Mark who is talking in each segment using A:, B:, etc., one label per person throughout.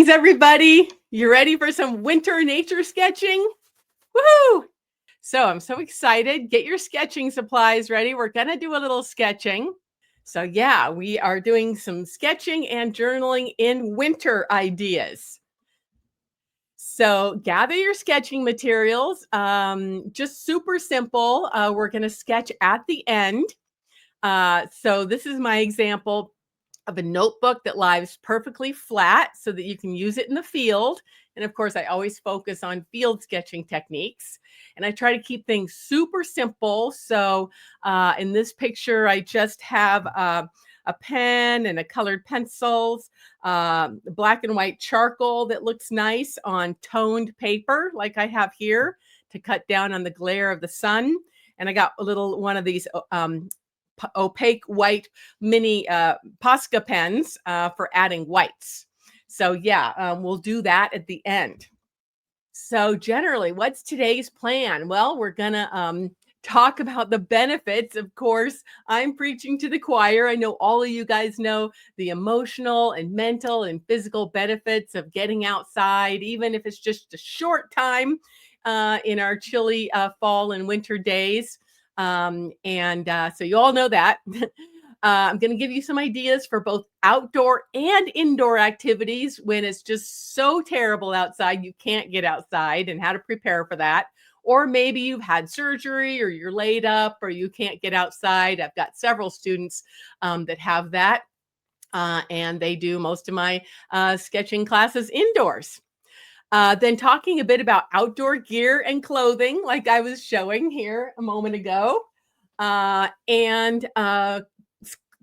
A: Greetings, everybody. You ready for some winter nature sketching? Woohoo! So I'm so excited. Get your sketching supplies ready. We're going to do a little sketching. So yeah, we are doing some sketching and journaling in winter ideas. So gather your sketching materials. Just super simple. We're going to sketch at the end. So this is my example of a notebook that lies perfectly flat so that you can use it in the field. And of course, I always focus on field sketching techniques. And I try to keep things super simple. So in this picture, I just have a pen and a colored pencils, black and white charcoal that looks nice on toned paper, like I have here, to cut down on the glare of the sun. And I got a little one of these opaque white mini Posca pens for adding whites. So yeah, we'll do that at the end. So generally, what's today's plan? Well, we're gonna talk about the benefits. Of course, I'm preaching to the choir. I know all of you guys know the emotional and mental and physical benefits of getting outside, even if it's just a short time in our chilly fall and winter days. So you all know that. I'm going to give you some ideas for both outdoor and indoor activities when it's just so terrible outside you can't get outside, and how to prepare for that. Or maybe you've had surgery or you're laid up or you can't get outside. I've got several students that have that, and they do most of my sketching classes indoors. Then talking a bit about outdoor gear and clothing, like I was showing here a moment ago, and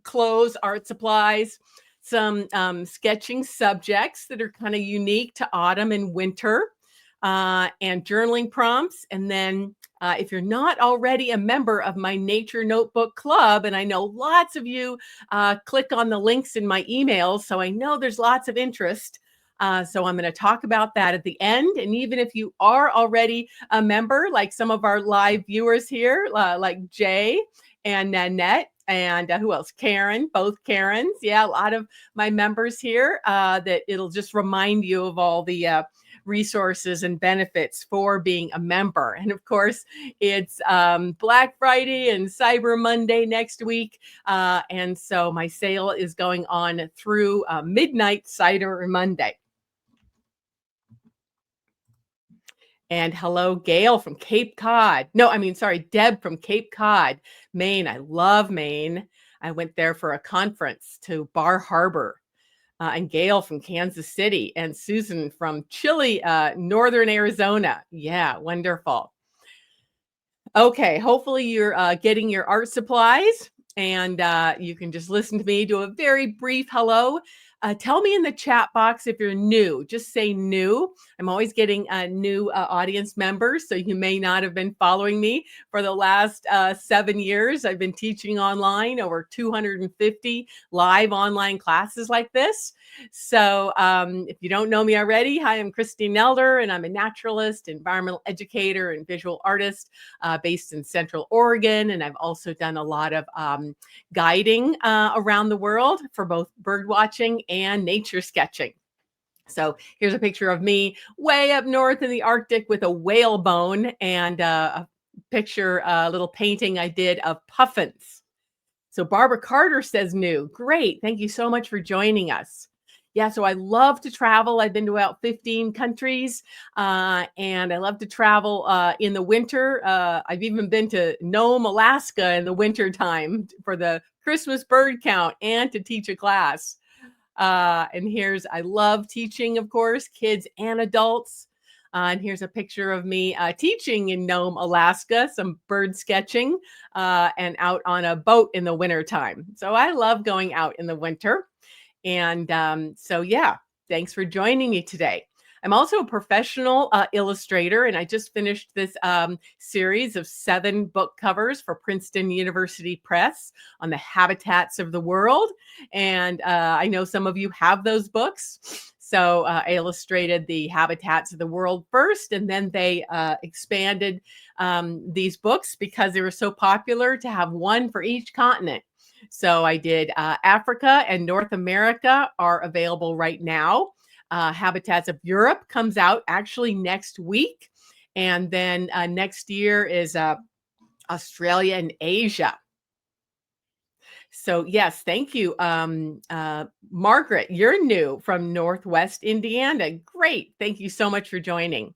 A: clothes, art supplies, some sketching subjects that are kind of unique to autumn and winter, and journaling prompts. And then if you're not already a member of my Nature Notebook Club, and I know lots of you click on the links in my emails, so I know there's lots of interest. So I'm going to talk about that at the end. And even if you are already a member, like some of our live viewers here, like Jay and Nanette, and who else? Karen, both Karens. Yeah, a lot of my members here, that it'll just remind you of all the resources and benefits for being a member. And of course, it's Black Friday and Cyber Monday next week. And so my sale is going on through midnight Cyber Monday. And hello, Gail from Cape Cod. No, I mean, sorry, Deb from Cape Cod, Maine. I love Maine. I went there for a conference to Bar Harbor. And Gail from Kansas City, and Susan from chilly, northern Arizona. Yeah, wonderful. Okay, hopefully you're getting your art supplies, and you can just listen to me do a very brief hello. Tell me in the chat box if you're new. Just say new. I'm always getting new audience members, so you may not have been following me for the last 7 years. I've been teaching online, over 250 live online classes like this. So if you don't know me already, hi, I'm Christine Nelder, and I'm a naturalist, environmental educator, and visual artist based in Central Oregon. And I've also done a lot of guiding around the world for both bird watching and nature sketching. So here's a picture of me way up north in the Arctic with a whale bone, and a picture, a little painting I did of puffins. So Barbara Carter says new. Great. Thank you so much for joining us. Yeah, so I love to travel. I've been to about 15 countries, and I love to travel in the winter. I've even been to Nome, Alaska in the winter time for the Christmas bird count and to teach a class. And I love teaching, of course, kids and adults. And here's a picture of me teaching in Nome, Alaska, some bird sketching, and out on a boat in the wintertime. So I love going out in the winter. And so, yeah, thanks for joining me today. I'm also a professional illustrator, and I just finished this series of 7 book covers for Princeton University Press on the habitats of the world. And I know some of you have those books. So I illustrated the habitats of the world first, and then they expanded these books because they were so popular to have one for each continent. So I did Africa and North America are available right now. Habitats of Europe comes out actually next week. And then next year is Australia and Asia. So yes, thank you. Margaret, you're new from Northwest Indiana. Great. Thank you so much for joining.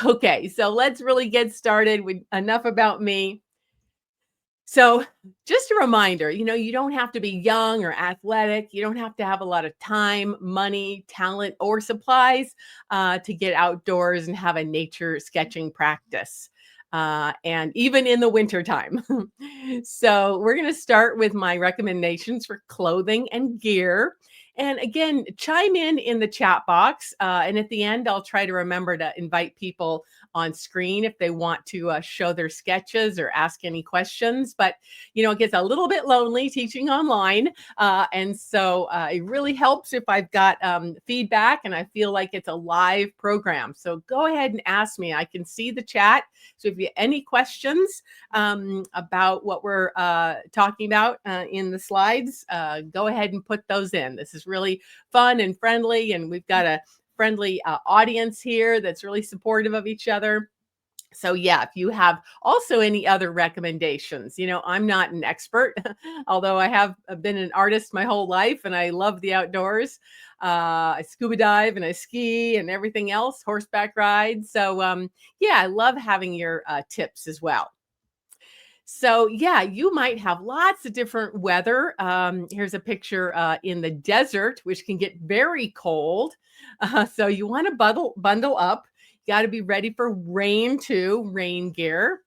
A: Okay, so let's really get started with enough about me. So, just a reminder, you don't have to be young or athletic. You don't have to have a lot of time, money, talent, or supplies to get outdoors and have a nature sketching practice. And even in the wintertime. So, we're going to start with my recommendations for clothing and gear. And again, chime in the chat box. And at the end, I'll try to remember to invite people on screen if they want to show their sketches or ask any questions. But, it gets a little bit lonely teaching online. And so it really helps if I've got feedback and I feel like it's a live program. So go ahead and ask me. I can see the chat. So if you have any questions about what we're talking about in the slides, go ahead and put those in. This is really fun and friendly, and we've got a friendly audience here that's really supportive of each other. So yeah, if you have also any other recommendations, I'm not an expert, although I have been an artist my whole life and I love the outdoors. I scuba dive and I ski and everything else, horseback rides. So yeah, I love having your tips as well. So yeah, you might have lots of different weather. Here's a picture in the desert, which can get very cold. So you want to bundle up. You got to be ready for rain too, rain gear.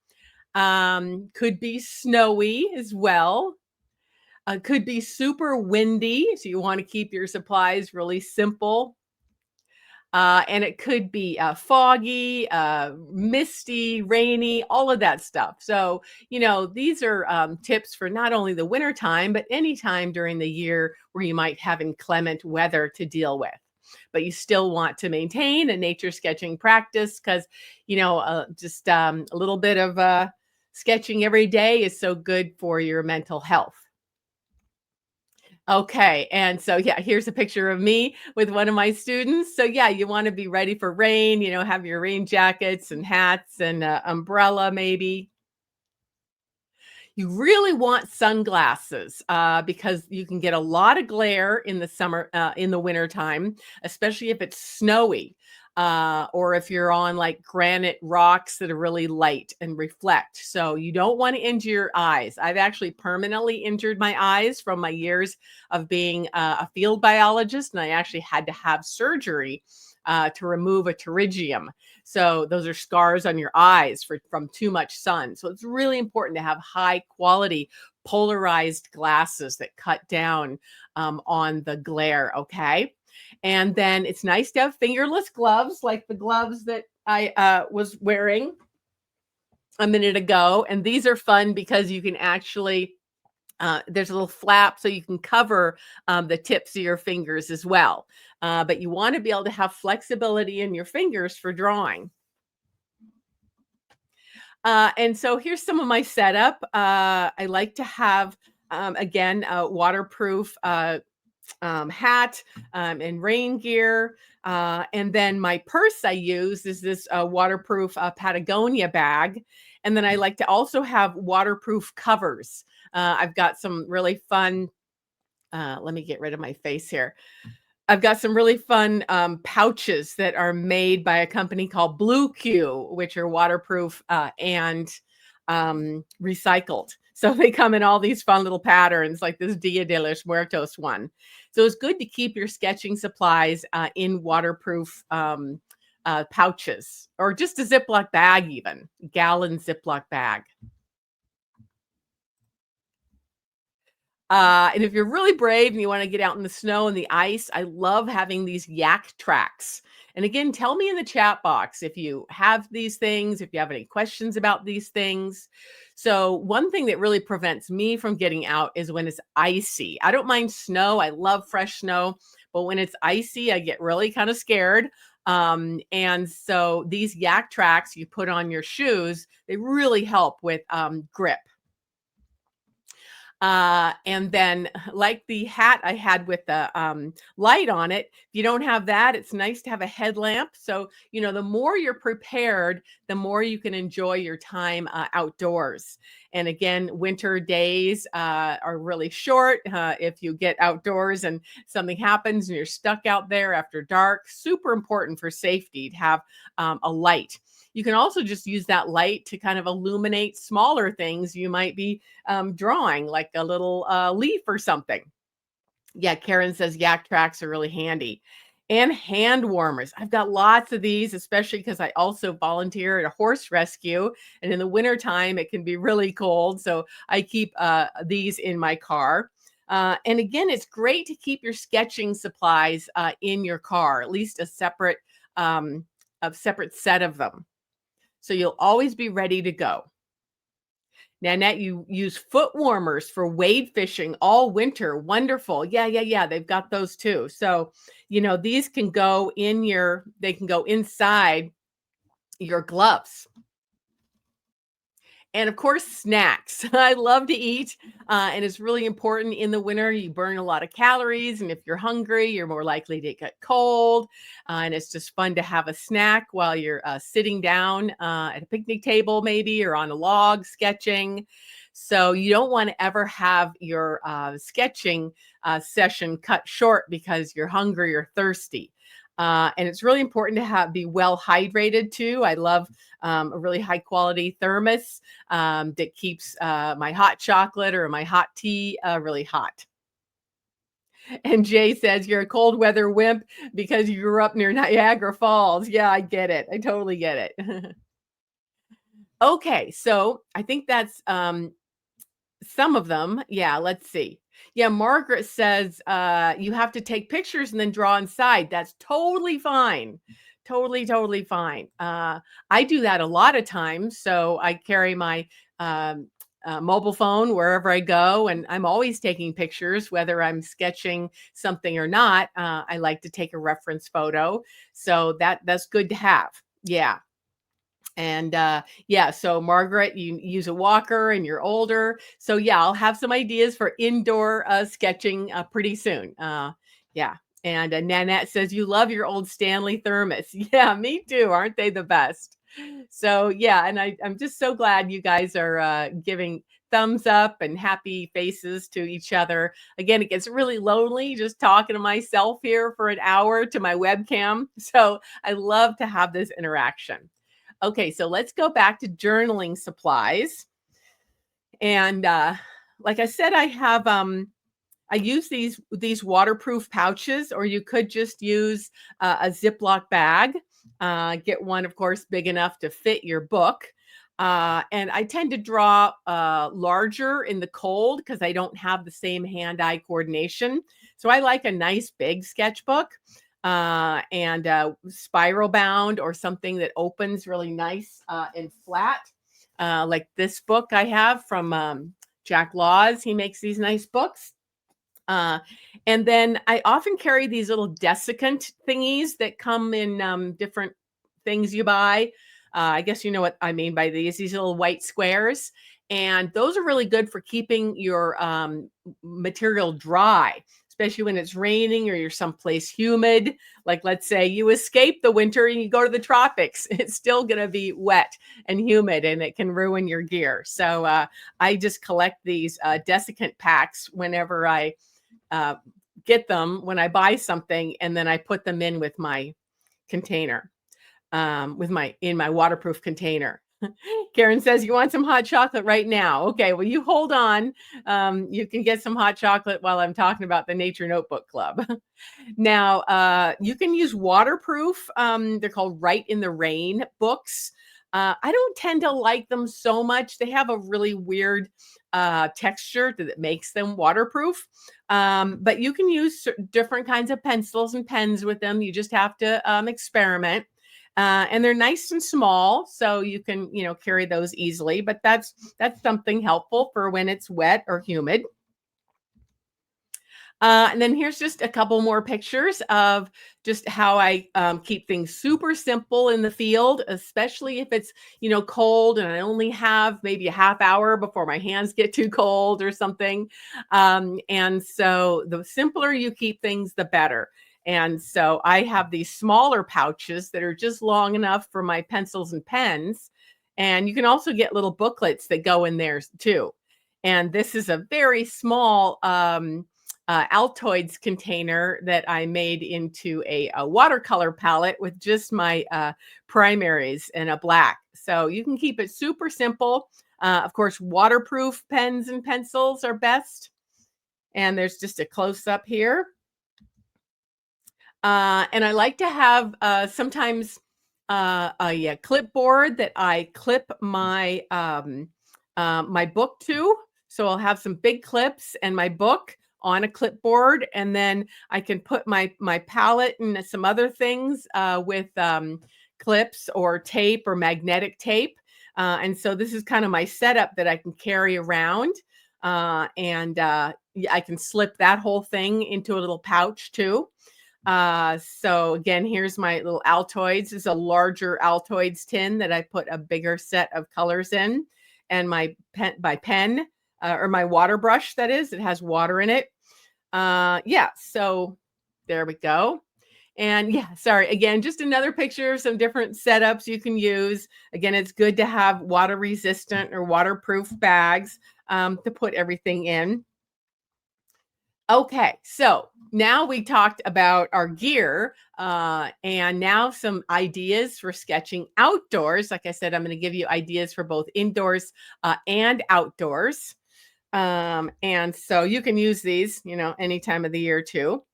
A: Could be snowy as well. Could be super windy. So you want to keep your supplies really simple. And it could be foggy, misty, rainy, all of that stuff. So, these are tips for not only the winter time, but any time during the year where you might have inclement weather to deal with. But you still want to maintain a nature sketching practice because, just a little bit of sketching every day is so good for your mental health. Okay, and so, yeah, here's a picture of me with one of my students. So, yeah, you wanna be ready for rain, have your rain jackets and hats and umbrella maybe. You really want sunglasses because you can get a lot of glare in the summer, in the winter time, especially if it's snowy or if you're on like granite rocks that are really light and reflect. So you don't want to injure your eyes. I've actually permanently injured my eyes from my years of being a field biologist, and I actually had to have surgery to remove a pterygium. So those are scars on your eyes from too much sun. So it's really important to have high quality polarized glasses that cut down on the glare. Okay. And then it's nice to have fingerless gloves like the gloves that I was wearing a minute ago. And these are fun because you can actually there's a little flap so you can cover the tips of your fingers as well. But you want to be able to have flexibility in your fingers for drawing. And so here's some of my setup. I like to have, again, a waterproof hat and rain gear. And then my purse I use is this waterproof Patagonia bag. And then I like to also have waterproof covers. I've got some really fun, let me get rid of my face here. I've got some really fun pouches that are made by a company called Blue Q, which are waterproof and recycled. So they come in all these fun little patterns, like this Dia de los Muertos one. So it's good to keep your sketching supplies in waterproof pouches, or just a Ziploc bag, even gallon Ziploc bag. And if you're really brave and you want to get out in the snow and the ice, I love having these yak tracks. And again, tell me in the chat box if you have these things, if you have any questions about these things. So, one thing that really prevents me from getting out is when it's icy. I don't mind snow, I love fresh snow, but when it's icy, I get really kind of scared. And so, these yak tracks you put on your shoes, they really help with grip. And then, like the hat I had with the light on it, if you don't have that, it's nice to have a headlamp. So, the more you're prepared, the more you can enjoy your time outdoors. And again, winter days are really short. If you get outdoors and something happens and you're stuck out there after dark, super important for safety to have a light. You can also just use that light to kind of illuminate smaller things you might be drawing, like a little leaf or something. Yeah, Karen says yak tracks are really handy. And hand warmers. I've got lots of these, especially because I also volunteer at a horse rescue. And in the wintertime, it can be really cold. So I keep these in my car. And again, it's great to keep your sketching supplies in your car, at least a separate set of them. So you'll always be ready to go. Nanette, you use foot warmers for wade fishing all winter. Wonderful. Yeah. They've got those too. So, these can go they can go inside your gloves. And of course, snacks. I love to eat, and it's really important in the winter. You burn a lot of calories, and if you're hungry, you're more likely to get cold. And it's just fun to have a snack while you're sitting down at a picnic table, maybe, or on a log sketching. So you don't want to ever have your sketching session cut short because you're hungry or thirsty. And it's really important to be well hydrated too. I love a really high quality thermos that keeps my hot chocolate or my hot tea really hot. And Jay says you're a cold weather wimp because you grew up near Niagara Falls. Yeah, I get it. I totally get it. Okay, so I think that's some of them. Yeah, let's see. Yeah, Margaret says you have to take pictures and then draw inside. That's totally fine. Totally fine. I do that a lot of times. So I carry my mobile phone wherever I go, and I'm always taking pictures, whether I'm sketching something or not. I like to take a reference photo. So that's good to have. Yeah. And yeah, so Margaret, you use a walker and you're older. So yeah, I'll have some ideas for indoor sketching pretty soon. Yeah. And Nanette says you love your old Stanley thermos. Yeah, me too. Aren't they the best? So yeah, and I'm just so glad you guys are giving thumbs up and happy faces to each other. Again, it gets really lonely just talking to myself here for an hour to my webcam. So I love to have this interaction. Okay, so let's go back to journaling supplies. And like I said, I use these waterproof pouches, or you could just use a Ziploc bag. Get one, of course, big enough to fit your book. And I tend to draw larger in the cold because I don't have the same hand-eye coordination. So I like a nice big sketchbook. And spiral bound or something that opens really nice and flat. Like this book I have from Jack Laws. He makes these nice books. And then I often carry these little desiccant thingies that come in different things you buy. I guess you know what I mean by these little white squares. And those are really good for keeping your material dry, especially when it's raining or you're someplace humid. Like, let's say you escape the winter and you go to the tropics, it's still going to be wet and humid and it can ruin your gear. So I just collect these desiccant packs whenever I get them, when I buy something, and then I put them in with my container, in my waterproof container. Karen says, you want some hot chocolate right now? Okay, well, you hold on. You can get some hot chocolate while I'm talking about the Nature Notebook Club. Now, you can use waterproof. They're called Write in the Rain books. I don't tend to like them so much. They have a really weird texture that makes them waterproof. But you can use different kinds of pencils and pens with them. You just have to experiment. And they're nice and small, so you can, carry those easily. But that's something helpful for when it's wet or humid. And then here's just a couple more pictures of just how I keep things super simple in the field, especially if it's, cold and I only have maybe a half hour before my hands get too cold or something. And so the simpler you keep things, the better. And so I have these smaller pouches that are just long enough for my pencils and pens. And you can also get little booklets that go in there too. And this is a very small Altoids container that I made into a watercolor palette with just my primaries and a black. So you can keep it super simple. Of course, waterproof pens and pencils are best. And there's just a close up here. And I like to have sometimes a clipboard that I clip my book to. So I'll have some big clips and my book on a clipboard, and then I can put my palette and some other things with clips or tape or magnetic tape. And so this is kind of my setup that I can carry around. I can slip that whole thing into a little pouch too. So again, here's my little Altoids. This is a larger Altoids tin that I put a bigger set of colors in, and my pen or my water brush, that is, it has water in it. Yeah, so there we go. And yeah, sorry, again, just another picture of some different setups you can use. Again, it's good to have water resistant or waterproof bags to put everything in. Okay, so now we talked about our gear, and now some ideas for sketching outdoors. Like I said, I'm going to give you ideas for both indoors and outdoors. And so you can use these, any time of the year too.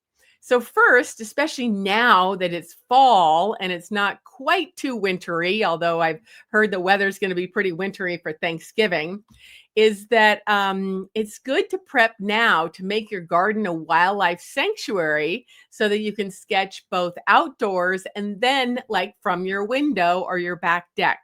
A: So first, especially now that it's fall and it's not quite too wintry, although I've heard the weather's going to be pretty wintry for Thanksgiving, is that it's good to prep now to make your garden a wildlife sanctuary so that you can sketch both outdoors and then like from your window or your back deck.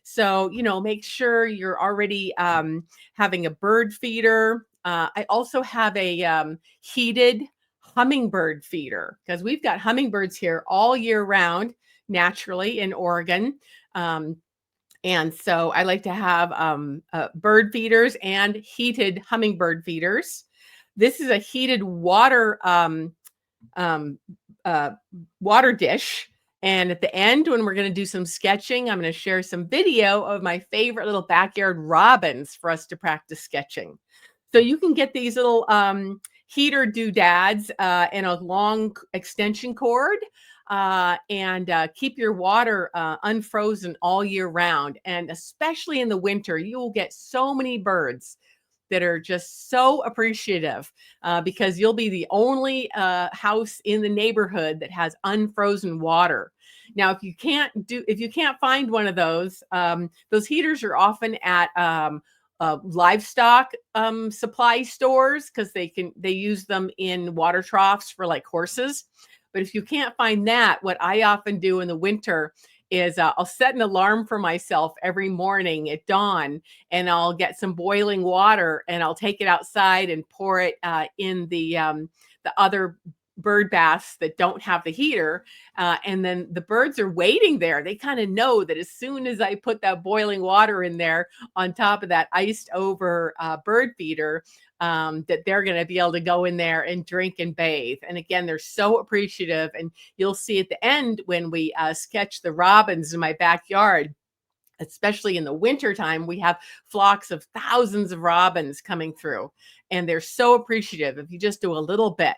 A: So, make sure you're already having a bird feeder. I also have a heated hummingbird feeder because we've got hummingbirds here all year round, naturally in Oregon. And so I like to have bird feeders and heated hummingbird feeders. This is a heated um, water dish. And at the end, when we're going to do some sketching, I'm going to share some video of my favorite little backyard robins for us to practice sketching. So you can get these little heater doodads and a long extension cord and keep your water unfrozen all year round. And especially in the winter, you will get so many birds that are just so appreciative because you'll be the only house in the neighborhood that has unfrozen water. Now, if you can't find one of those heaters are often at livestock supply stores because they use them in water troughs for like horses. But if you can't find that, what I often do in the winter is I'll set an alarm for myself every morning at dawn, and I'll get some boiling water and I'll take it outside and pour it in the other bird baths that don't have the heater. And then the birds are waiting there. They kind of know that as soon as I put that boiling water in there on top of that iced over bird feeder, that they're going to be able to go in there and drink and bathe. And again, they're so appreciative. And you'll see at the end when we sketch the robins in my backyard, especially in the wintertime, we have flocks of thousands of robins coming through. And they're so appreciative if you just do a little bit.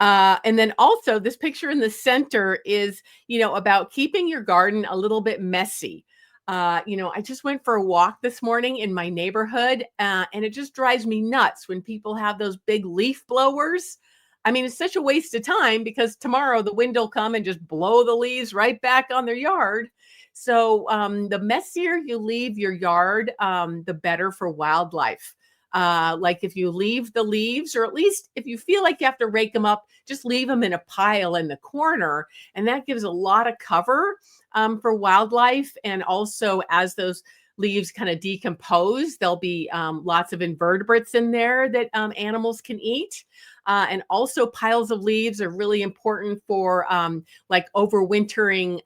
A: And then also this picture in the center is, about keeping your garden a little bit messy. I just went for a walk this morning in my neighborhood, and it just drives me nuts when people have those big leaf blowers. I mean, it's such a waste of time because tomorrow the wind will come and just blow the leaves right back on their yard. So the messier you leave your yard, the better for wildlife. Like if you leave the leaves, or at least if you feel like you have to rake them up, just leave them in a pile in the corner. And that gives a lot of cover for wildlife. And also as those leaves kind of decompose, there'll be lots of invertebrates in there that animals can eat. And also piles of leaves are really important for like overwintering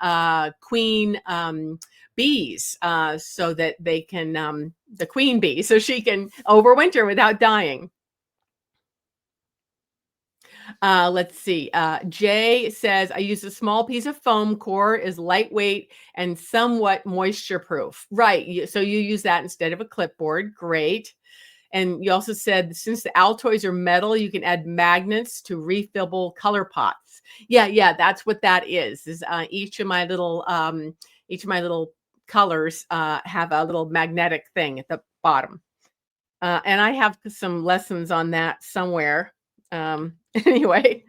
A: queen bees, so that they can, the queen bee, so she can overwinter without dying. Let's see. Jay says, I use a small piece of foam core, is lightweight and somewhat moisture proof. Right. So you use that instead of a clipboard. Great. And you also said, since the Altoids are metal, you can add magnets to refillable color pots. Yeah, yeah, that's what that is. Is each of my little colors have a little magnetic thing at the bottom. And I have some lessons on that somewhere. Anyway,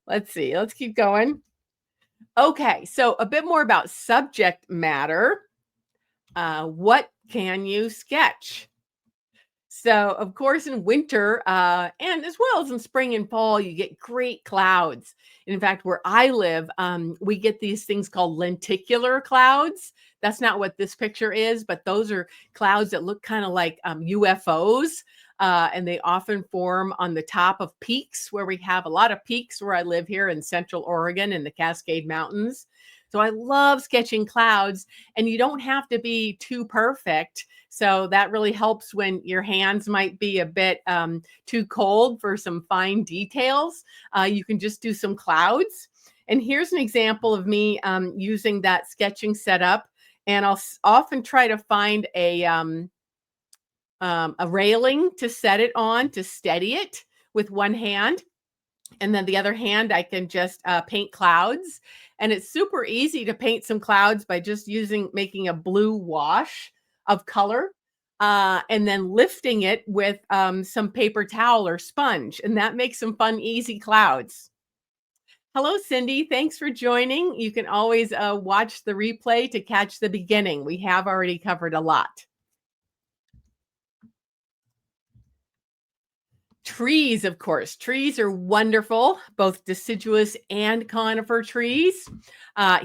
A: let's see. Let's keep going. Okay, so a bit more about subject matter. What can you sketch? So, of course, in winter, and as well as in spring and fall, you get great clouds. In fact, where I live, we get these things called lenticular clouds. That's not what this picture is, but those are clouds that look kind of like UFOs. And they often form on the top of peaks, where we have a lot of peaks where I live here in Central Oregon in the Cascade Mountains. So I love sketching clouds, and you don't have to be too perfect. So that really helps when your hands might be a bit too cold for some fine details. You can just do some clouds. And here's an example of me using that sketching setup. And I'll often try to find a railing to set it on to steady it with one hand. And then the other hand, I can just paint clouds. And it's super easy to paint some clouds by just making a blue wash of color, and then lifting it with some paper towel or sponge. And that makes some fun, easy clouds. Hello, Cindy. Thanks for joining. You can always watch the replay to catch the beginning. We have already covered a lot. Trees, of course. Trees are wonderful, both deciduous and conifer trees.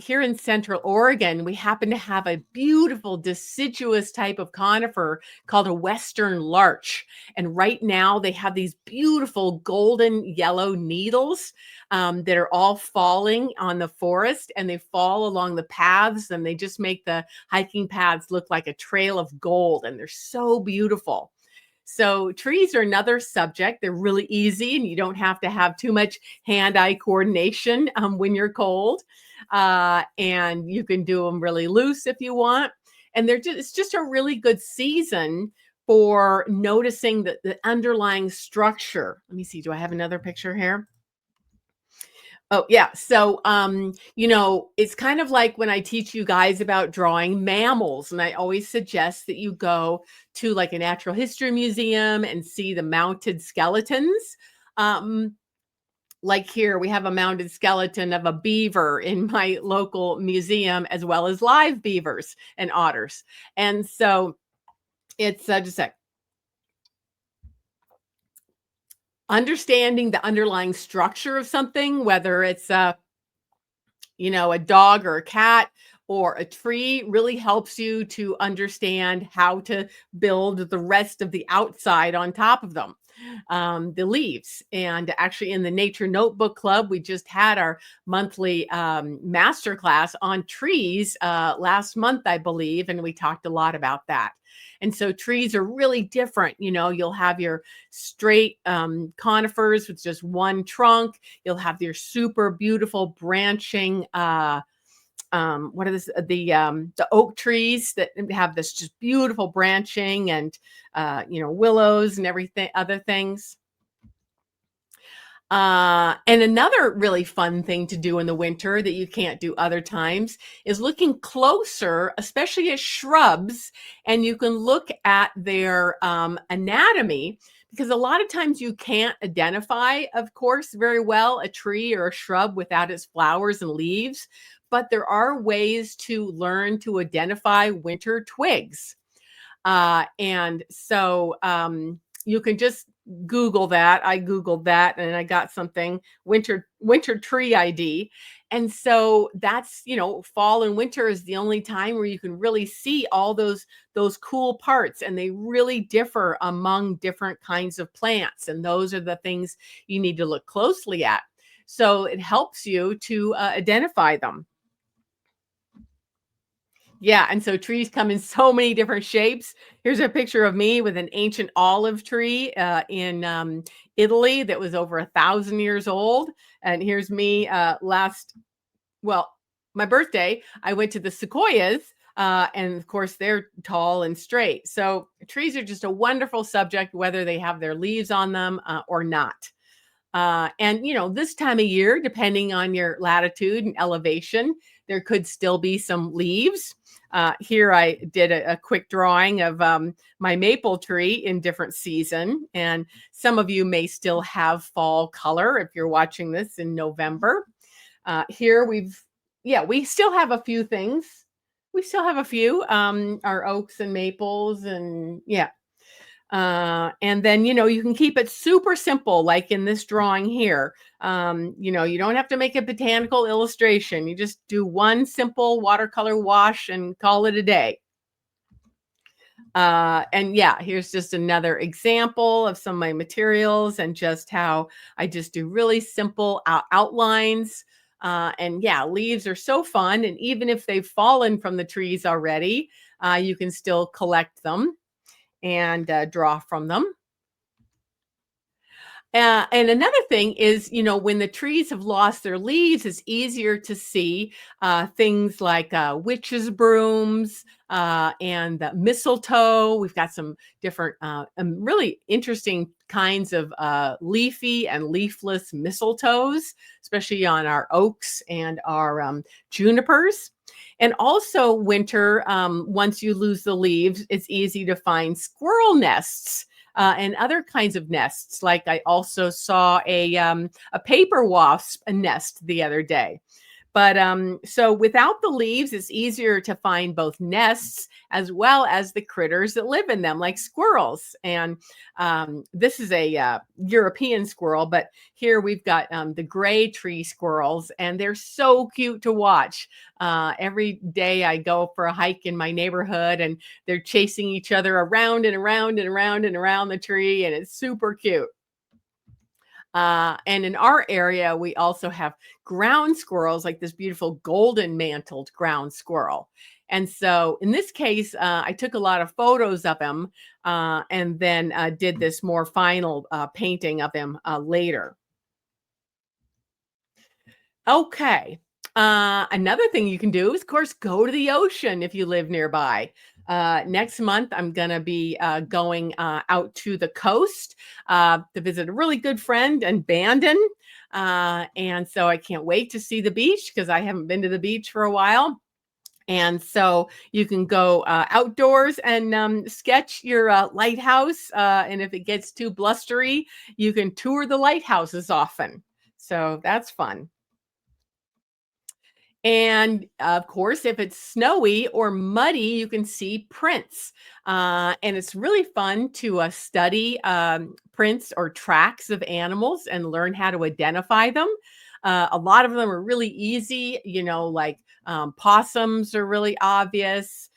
A: Here in Central Oregon, we happen to have a beautiful deciduous type of conifer called a Western larch. And right now, they have these beautiful golden yellow needles that are all falling on the forest, and they fall along the paths, and they just make the hiking paths look like a trail of gold. And they're so beautiful. So trees are another subject. They're really easy, and you don't have to have too much hand-eye coordination when you're cold. And you can do them really loose if you want. And it's just a really good season for noticing the underlying structure. Let me see. Do I have another picture here? Oh, yeah. So, it's kind of like when I teach you guys about drawing mammals, and I always suggest that you go to like a natural history museum and see the mounted skeletons. Um, like here, we have a mounted skeleton of a beaver in my local museum, as well as live beavers and otters. And so it's just a understanding the underlying structure of something, whether it's a dog or a cat or a tree, really helps you to understand how to build the rest of the outside on top of them, the leaves. And actually, in the Nature Notebook Club, we just had our monthly master class on trees last month, I believe, and we talked a lot about that. And so trees are really different. You'll have your straight conifers with just one trunk. You'll have your super beautiful branching what are this the oak trees that have this just beautiful branching, and willows and everything, other things. And another really fun thing to do in the winter that you can't do other times is looking closer, especially at shrubs, and you can look at their anatomy, because a lot of times you can't identify, of course, very well a tree or a shrub without its flowers and leaves, but there are ways to learn to identify winter twigs. And so you can just Google that. I Googled that and I got something, winter tree ID. And so that's, fall and winter is the only time where you can really see all those cool parts, and they really differ among different kinds of plants, and those are the things you need to look closely at. So it helps you to identify them. Yeah, and so trees come in so many different shapes. Here's a picture of me with an ancient olive tree in Italy that was over 1,000 years old. And here's me well, my birthday. I went to the sequoias, and of course, they're tall and straight. So trees are just a wonderful subject, whether they have their leaves on them or not. And this time of year, depending on your latitude and elevation, there could still be some leaves. Here I did a quick drawing of my maple tree in different season, and some of you may still have fall color if you're watching this in November. Here yeah, we still have a few things. We still have a few, our oaks and maples, and yeah. And then, you can keep it super simple, like in this drawing here. You don't have to make a botanical illustration. You just do one simple watercolor wash and call it a day. And yeah, here's just another example of some of my materials and just how I just do really simple outlines. And yeah, leaves are so fun. And even if they've fallen from the trees already, you can still collect them and draw from them. And another thing is, when the trees have lost their leaves, it's easier to see things like witches' brooms and mistletoe. We've got some different, really interesting kinds of leafy and leafless mistletoes, especially on our oaks and our junipers. And also, winter, once you lose the leaves, it's easy to find squirrel nests and other kinds of nests. Like I also saw a paper wasp nest the other day. But so without the leaves, it's easier to find both nests as well as the critters that live in them, like squirrels. And this is a European squirrel, but here we've got the gray tree squirrels, and they're so cute to watch. Every day I go for a hike in my neighborhood, and they're chasing each other around and around and around and around the tree, and it's super cute. And in our area, we also have ground squirrels, like this beautiful golden mantled ground squirrel. And so in this case, I took a lot of photos of him and then did this more final painting of him later. Okay. Another thing you can do is, of course, go to the ocean if you live nearby. Next month, I'm going to be going out to the coast to visit a really good friend in Bandon. And so I can't wait to see the beach because I haven't been to the beach for a while. And so you can go outdoors and sketch your lighthouse. And if it gets too blustery, you can tour the lighthouses often. So that's fun. And of course, if it's snowy or muddy, you can see prints. And it's really fun to study prints or tracks of animals and learn how to identify them. A lot of them are really easy, like possums are really obvious.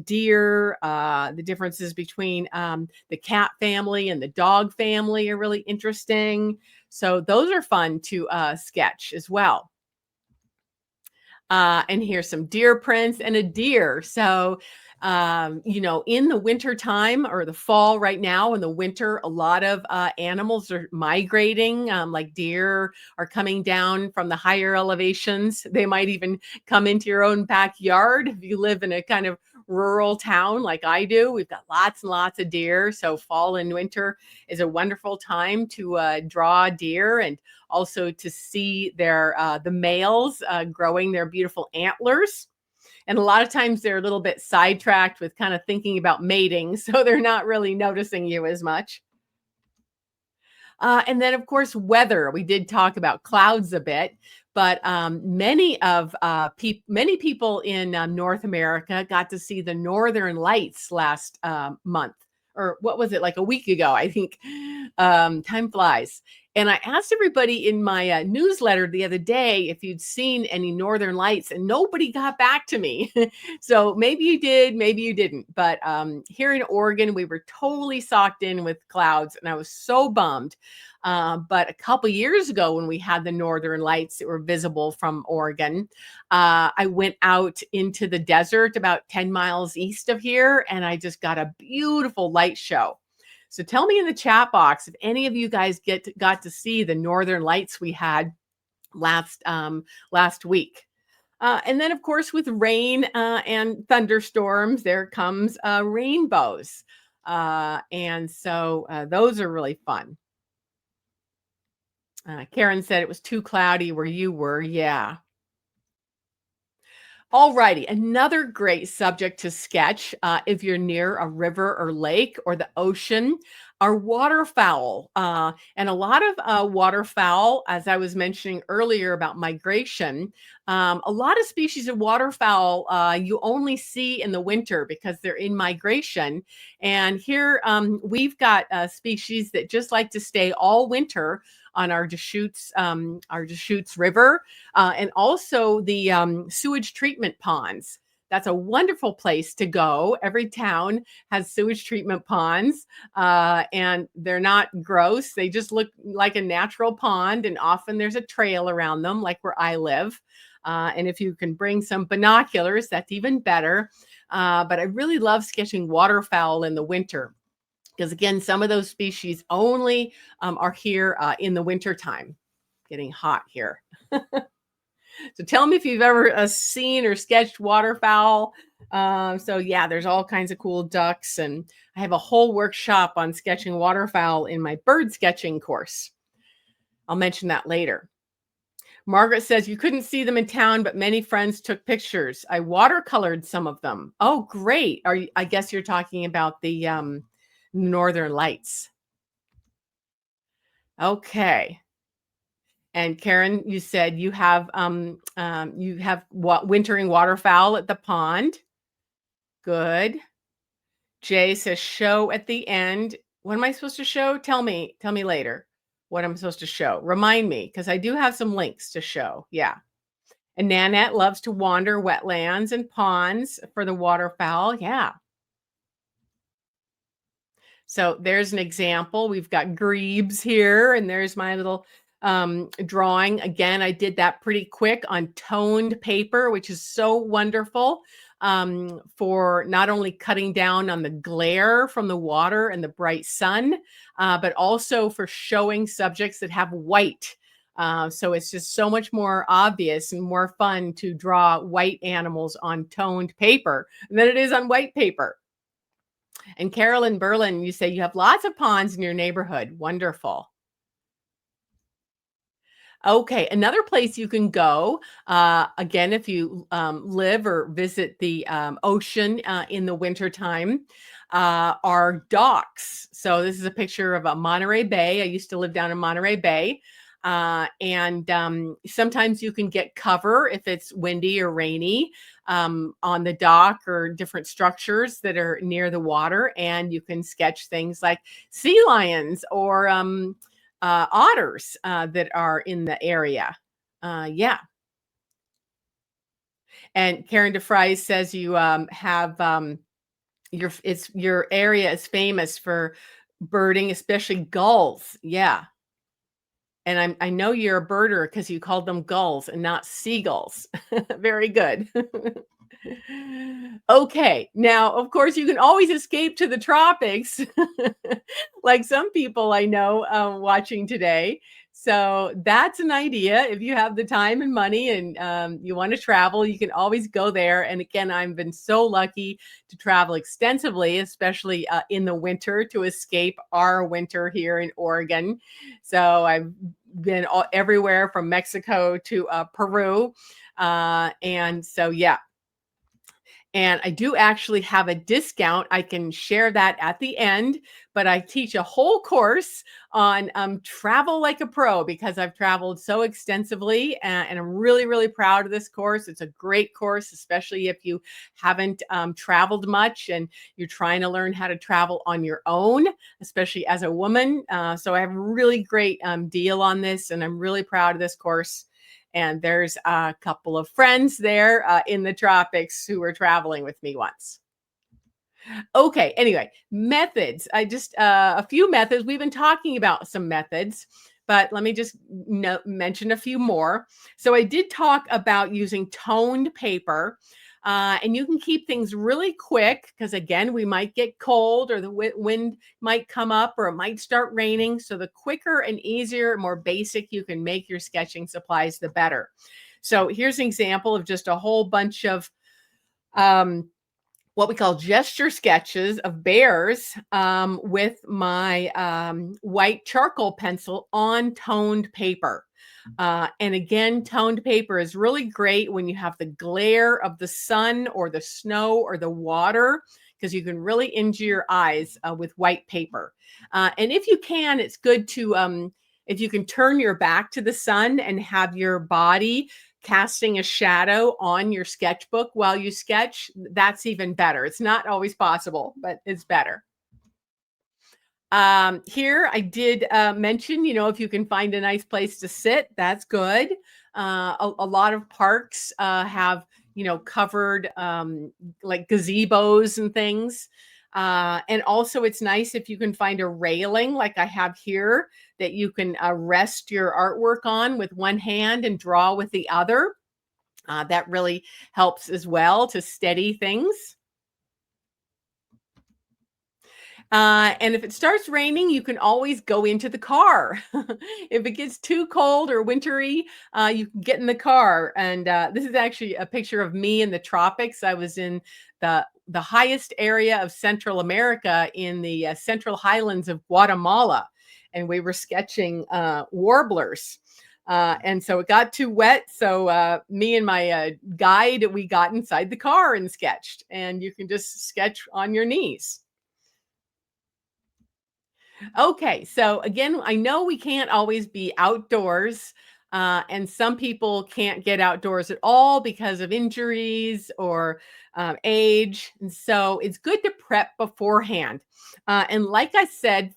A: Deer, the differences between the cat family and the dog family are really interesting. So those are fun to sketch as well. And here's some deer prints and a deer. So, in the winter time or the fall right now, in the winter, a lot of animals are migrating, like deer are coming down from the higher elevations. They might even come into your own backyard if you live in a kind of rural town like I do. We've got lots and lots of deer. So, fall and winter is a wonderful time to draw deer and also to see the males growing their beautiful antlers. And a lot of times they're a little bit sidetracked with kind of thinking about mating, so they're not really noticing you as much. And then, of course, weather. We did talk about clouds a bit, but many people in North America got to see the Northern Lights last month, or what was it, like a week ago? I think time flies. And I asked everybody in my newsletter the other day if you'd seen any northern lights, and nobody got back to me. So maybe you did, maybe you didn't. But here in Oregon, we were totally socked in with clouds, and I was so bummed. But a couple years ago, when we had the northern lights that were visible from Oregon, I went out into the desert about 10 miles east of here, and I just got a beautiful light show. So tell me in the chat box if any of you guys got to see the northern lights we had last week. And then, of course, with rain and thunderstorms, there comes rainbows. And so those are really fun. Karen said it was too cloudy where you were. Yeah. All righty, another great subject to sketch if you're near a river or lake or the ocean are waterfowl. And a lot of waterfowl, as I was mentioning earlier about migration, a lot of species of waterfowl you only see in the winter because they're in migration. And here we've got species that just like to stay all winter on our Deschutes River, and also the sewage treatment ponds. That's a wonderful place to go. Every town has sewage treatment ponds, and they're not gross. They just look like a natural pond, and often there's a trail around them, like where I live. And if you can bring some binoculars, that's even better. But I really love sketching waterfowl in the winter, because again, some of those species only are here in the wintertime. Getting hot here. So tell me if you've ever seen or sketched waterfowl. So yeah, there's all kinds of cool ducks, and I have a whole workshop on sketching waterfowl in my bird sketching course. I'll mention that later. Margaret says you couldn't see them in town, but many friends took pictures. I watercolored some of them. Oh, great. I guess you're talking about the Northern Lights. Okay. And Karen, you said you have wintering waterfowl at the pond. Good. Jay says show at the end. What am I supposed to show? Tell me later what I'm supposed to show. Remind me, because I do have some links to show. Yeah. And Nanette loves to wander wetlands and ponds for the waterfowl. Yeah. So there's an example. We've got grebes here, and there's my little drawing. Again, I did that pretty quick on toned paper, which is so wonderful for not only cutting down on the glare from the water and the bright sun, but also for showing subjects that have white. So it's just so much more obvious and more fun to draw white animals on toned paper than it is on white paper. And Carolyn Berlin, you say you have lots of ponds in your neighborhood. Wonderful. Okay, another place you can go, again, if you live or visit the ocean in the wintertime, are docks. So this is a picture of a Monterey Bay. I used to live down in Monterey Bay. And sometimes you can get cover if it's windy or rainy on the dock or different structures that are near the water. And you can sketch things like sea lions or otters that are in the area. Yeah. And Karen DeFries says you have your area is famous for birding, especially gulls. Yeah. And I know you're a birder because you called them gulls and not seagulls. Very good. Okay. Now, of course, you can always escape to the tropics, like some people I know watching today. So that's an idea. If you have the time and money and you want to travel, you can always go there. And again, I've been so lucky to travel extensively, especially in the winter, to escape our winter here in Oregon. So I've been everywhere from Mexico to Peru. And so, yeah. And I do actually have a discount. I can share that at the end, but I teach a whole course on travel like a pro because I've traveled so extensively, and I'm really, really proud of this course. It's a great course, especially if you haven't traveled much and you're trying to learn how to travel on your own, especially as a woman. So I have a really great deal on this, and I'm really proud of this course. And there's a couple of friends there in the tropics who were traveling with me once. Okay, anyway, methods. I just a few methods. We've been talking about some methods, but let me just mention a few more. So I did talk about using toned paper. And you can keep things really quick because, again, we might get cold or the wind might come up or it might start raining. So, the quicker and easier, more basic you can make your sketching supplies, the better. So, here's an example of just a whole bunch of um, what we call gesture sketches of bears with my white charcoal pencil on toned paper. And again, toned paper is really great when you have the glare of the sun or the snow or the water, because you can really injure your eyes with white paper. And if you can, it's good to, if you can turn your back to the sun and have your body casting a shadow on your sketchbook while you sketch, that's even better. It's not always possible, but it's better. Here I did mention, if you can find a nice place to sit, that's good. A lot of parks have, covered like gazebos and things. And also, it's nice if you can find a railing like I have here that you can rest your artwork on with one hand and draw with the other. That really helps as well to steady things. And if it starts raining, you can always go into the car. If it gets too cold or wintry, you can get in the car. And this is actually a picture of me in the tropics. I was in the highest area of Central America in the Central Highlands of Guatemala, and we were sketching warblers. And so it got too wet. So me and my guide, we got inside the car and sketched. And you can just sketch on your knees. Okay, so again, I know we can't always be outdoors, and some people can't get outdoors at all because of injuries or age. And so it's good to prep beforehand. And like I said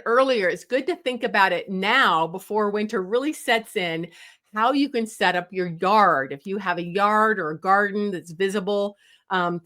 A: earlier, it's good to think about it now before winter really sets in, how you can set up your yard. If you have a yard or a garden that's visible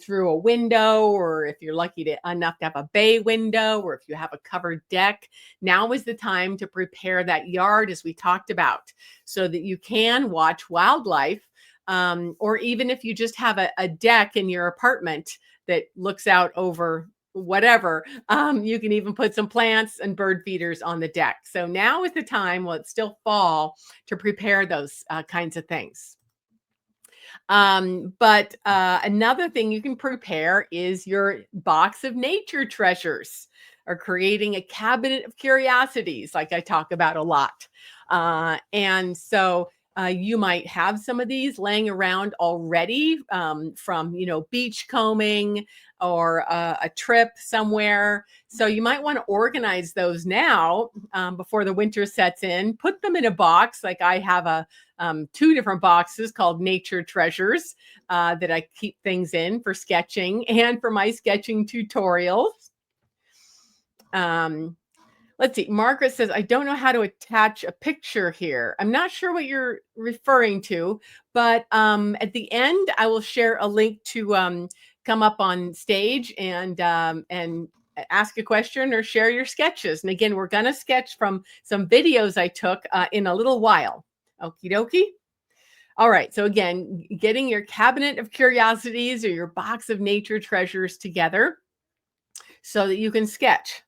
A: through a window, or if you're enough to have a bay window, or if you have a covered deck, now is the time to prepare that yard, as we talked about, so that you can watch wildlife. Or even if you just have a deck in your apartment that looks out over whatever, you can even put some plants and bird feeders on the deck. So now is the time, while it's still fall, to prepare those kinds of things. But another thing you can prepare is your box of nature treasures, or creating a cabinet of curiosities, like I talk about a lot. And so you might have some of these laying around already from, beach combing or a trip somewhere. So you might want to organize those now before the winter sets in. Put them in a box. Like I have two different boxes called Nature Treasures that I keep things in for sketching and for my sketching tutorials. Let's see. Margaret says, I don't know how to attach a picture here. I'm not sure what you're referring to, but at the end, I will share a link to come up on stage and ask a question or share your sketches. And again, we're going to sketch from some videos I took in a little while. Okie dokie. All right. So again, getting your cabinet of curiosities or your box of nature treasures together so that you can sketch.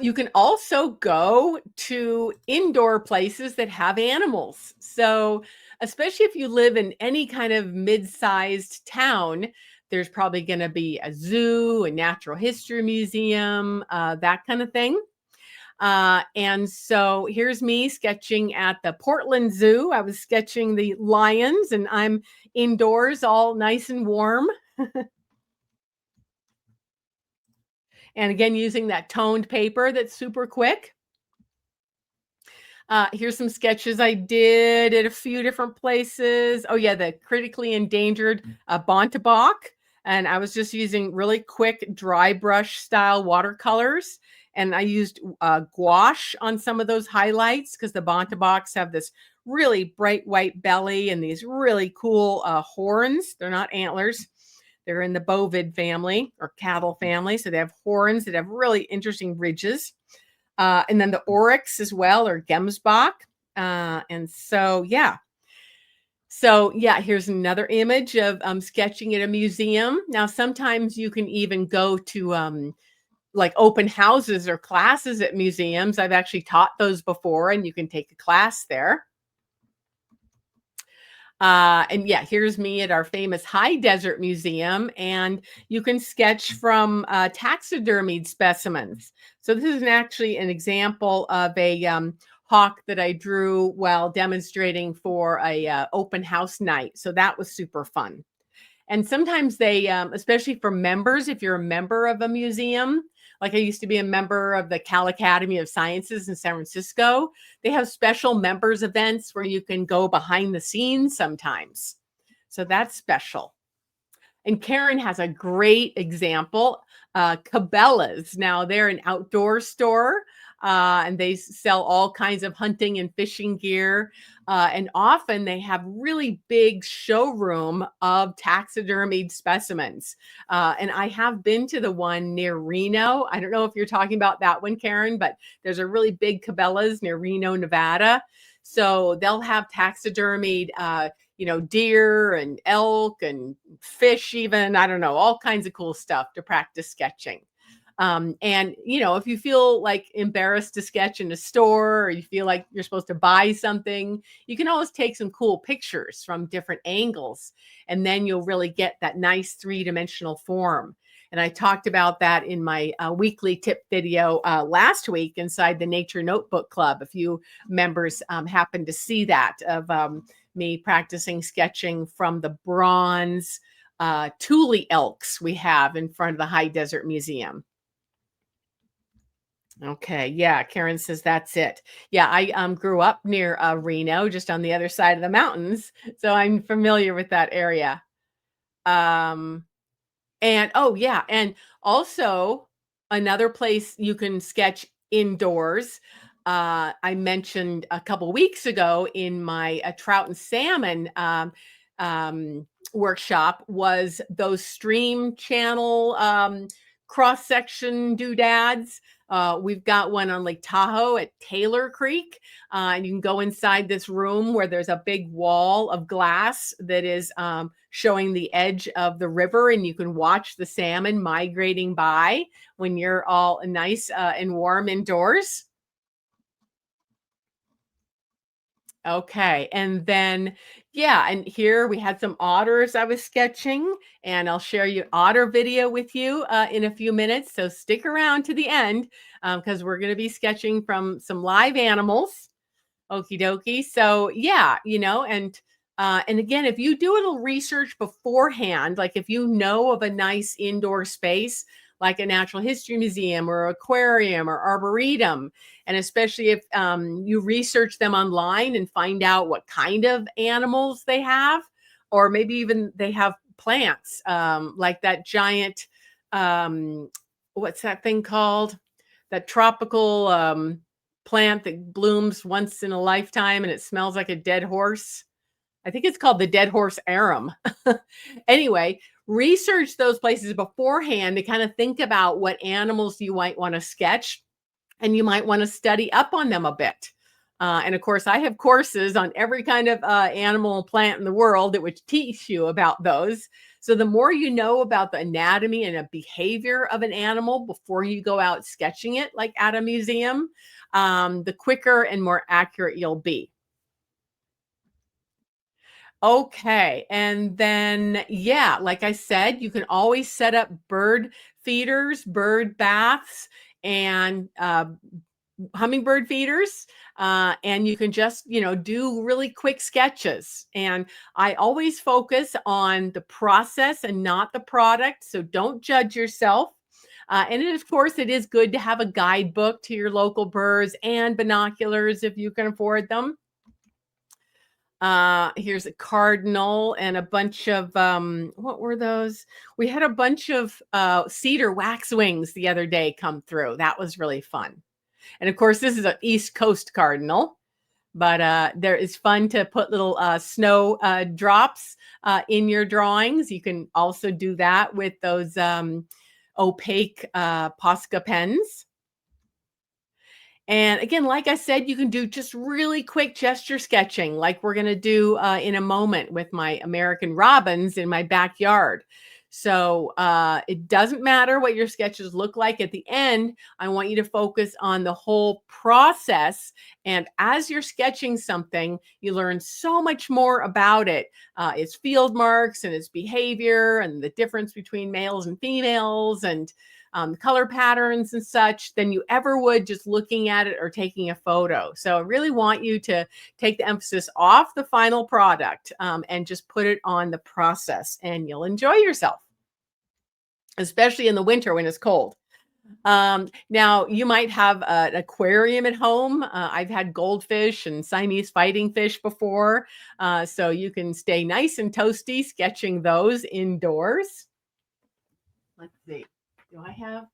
A: You can also go to indoor places that have animals. So, especially if you live in any kind of mid-sized town, there's probably going to be a zoo, a natural history museum, that kind of thing. And so here's me sketching at the Portland Zoo. I was sketching the lions, and I'm indoors, all nice and warm. And again, using that toned paper that's super quick. Here's some sketches I did at a few different places. Oh yeah, the critically endangered Bontebok. And I was just using really quick dry brush style watercolors. And I used gouache on some of those highlights because the Bonteboks have this really bright white belly and these really cool horns. They're not antlers. They're in the bovid family or cattle family. So they have horns that have really interesting ridges. And then the oryx as well, or Gemsbok. And so, yeah. So, yeah, here's another image of sketching at a museum. Now, sometimes you can even go to like open houses or classes at museums. I've actually taught those before, and you can take a class there. And yeah, here's me at our famous High Desert Museum, and you can sketch from taxidermied specimens. So this is actually an example of a hawk that I drew while demonstrating for a open house night. So that was super fun. And sometimes they, especially for members, if you're a member of a museum, like I used to be a member of the Cal Academy of Sciences in San Francisco, they have special members events where you can go behind the scenes sometimes. So that's special. And Karen has a great example, Cabela's. Now they're an outdoor store, and they sell all kinds of hunting and fishing gear. And often they have really big showroom of taxidermied specimens. And I have been to the one near Reno. I don't know if you're talking about that one, Karen, but there's a really big Cabela's near Reno, Nevada. So they'll have taxidermied deer and elk and fish, even, I don't know, all kinds of cool stuff to practice sketching. And if you feel like embarrassed to sketch in a store, or you feel like you're supposed to buy something, you can always take some cool pictures from different angles, and then you'll really get that nice three-dimensional form. And I talked about that in my weekly tip video last week inside the Nature Notebook Club. A few members happened to see that of me practicing sketching from the bronze Thule elks we have in front of the High Desert Museum. Okay, yeah, Karen says that's it. Yeah, I grew up near Reno, just on the other side of the mountains, so I'm familiar with that area. Um, and oh yeah, and also another place you can sketch indoors. I mentioned a couple weeks ago in my trout and salmon workshop was those stream channel cross section doodads. We've got one on Lake Tahoe at Taylor Creek. And you can go inside this room where there's a big wall of glass that is showing the edge of the river, and you can watch the salmon migrating by when you're all nice and warm indoors. Okay. And then, yeah, and here we had some otters I was sketching, and I'll share you otter video with you in a few minutes. So stick around to the end because we're going to be sketching from some live animals. Okie dokie. So yeah, and again, if you do a little research beforehand, like if you know of a nice indoor space like a natural history museum or aquarium or arboretum, and especially if you research them online and find out what kind of animals they have, or maybe even they have plants like that giant, what's that thing called? That tropical plant that blooms once in a lifetime and it smells like a dead horse. I think it's called the dead horse arum. Anyway, research those places beforehand to kind of think about what animals you might want to sketch, and you might want to study up on them a bit. And of course, I have courses on every kind of animal and plant in the world that would teach you about those. So the more you know about the anatomy and a behavior of an animal before you go out sketching it, like at a museum, the quicker and more accurate you'll be. Okay. And then, yeah, like I said, you can always set up bird feeders, bird baths, and hummingbird feeders, and you can just, do really quick sketches. And I always focus on the process and not the product. So don't judge yourself. Of course, it is good to have a guidebook to your local birds and binoculars if you can afford them. Here's a cardinal and a bunch of what were those? We had a bunch of cedar waxwings the other day come through. That was really fun. And of course, this is an East Coast cardinal, but there is fun to put little snow drops in your drawings. You can also do that with those opaque Posca pens. And again, like I said, you can do just really quick gesture sketching like we're going to do in a moment with my American robins in my backyard. So it doesn't matter what your sketches look like at the end. I want you to focus on the whole process. And as you're sketching something, you learn so much more about it, its field marks and its behavior and the difference between males and females and color patterns and such than you ever would just looking at it or taking a photo. So I really want you to take the emphasis off the final product and just put it on the process, and you'll enjoy yourself, especially in the winter when it's cold. Now, you might have an aquarium at home. I've had goldfish and Siamese fighting fish before, so you can stay nice and toasty sketching those indoors. Let's see. Do I have?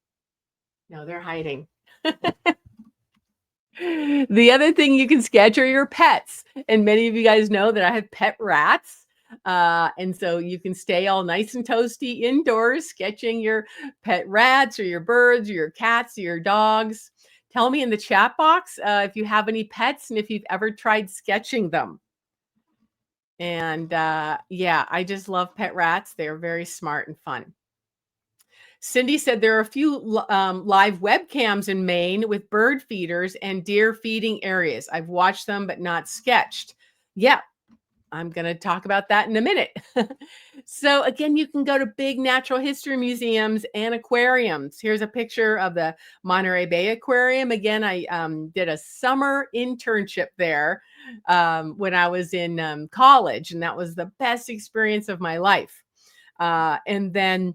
A: No, they're hiding. The other thing you can sketch are your pets. And many of you guys know that I have pet rats. And so you can stay all nice and toasty indoors, sketching your pet rats or your birds or your cats or your dogs. Tell me in the chat box if you have any pets and if you've ever tried sketching them. And yeah, I just love pet rats. They're very smart and fun. Cindy said there are a few live webcams in Maine with bird feeders and deer feeding areas. I've watched them, but not sketched. Yeah, I'm going to talk about that in a minute. So again, you can go to big natural history museums and aquariums. Here's a picture of the Monterey Bay Aquarium. Again, I did a summer internship there when I was in college, and that was the best experience of my life. And then,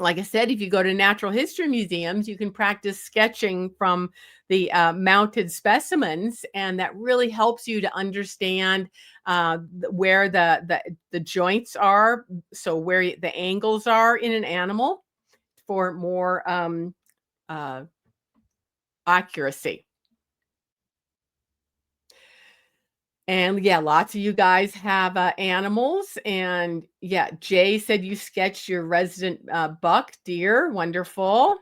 A: like I said, if you go to natural history museums, you can practice sketching from the mounted specimens, and that really helps you to understand where the joints are, so where the angles are in an animal for more accuracy. And yeah, lots of you guys have animals. And yeah, Jay said you sketched your resident buck deer. Wonderful.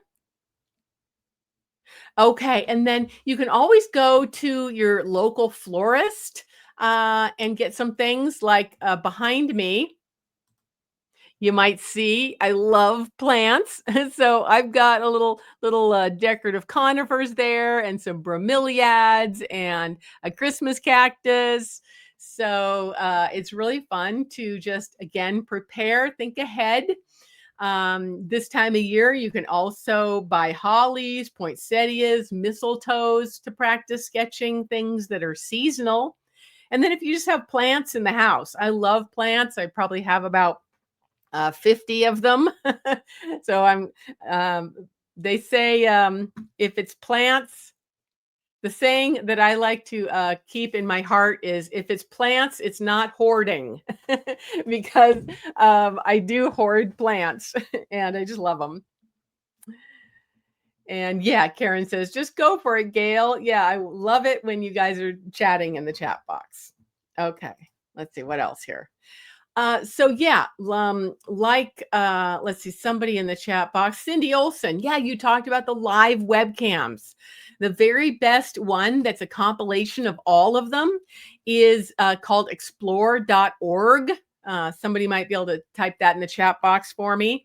A: Okay. And then you can always go to your local florist and get some things like behind me. You might see I love plants. So I've got a little decorative conifers there and some bromeliads and a Christmas cactus. So it's really fun to just, again, prepare, think ahead. This time of year, you can also buy hollies, poinsettias, mistletoes to practice sketching things that are seasonal. And then if you just have plants in the house, I love plants. I probably have about 50 of them. So they say if it's plants, the saying that I like to keep in my heart is if it's plants, it's not hoarding, because I do hoard plants and I just love them. And yeah, Karen says, just go for it, Gail. Yeah, I love it when you guys are chatting in the chat box. Okay, let's see what else here. So yeah, let's see, somebody in the chat box, Cindy Olson. Yeah, you talked about the live webcams. The very best one that's a compilation of all of them is called explore.org. Somebody might be able to type that in the chat box for me.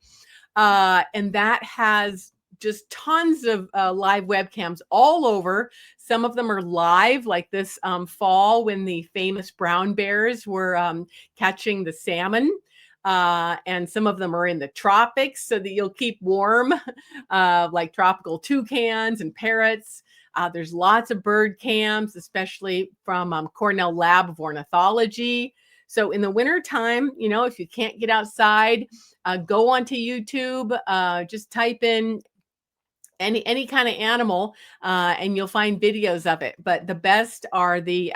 A: And that has just tons of live webcams all over. Some of them are live, like this fall when the famous brown bears were catching the salmon. And some of them are in the tropics so that you'll keep warm, like tropical toucans and parrots. There's lots of bird cams, especially from Cornell Lab of Ornithology. So in the wintertime, if you can't get outside, go onto YouTube, just type in any kind of animal, and you'll find videos of it. But the best are the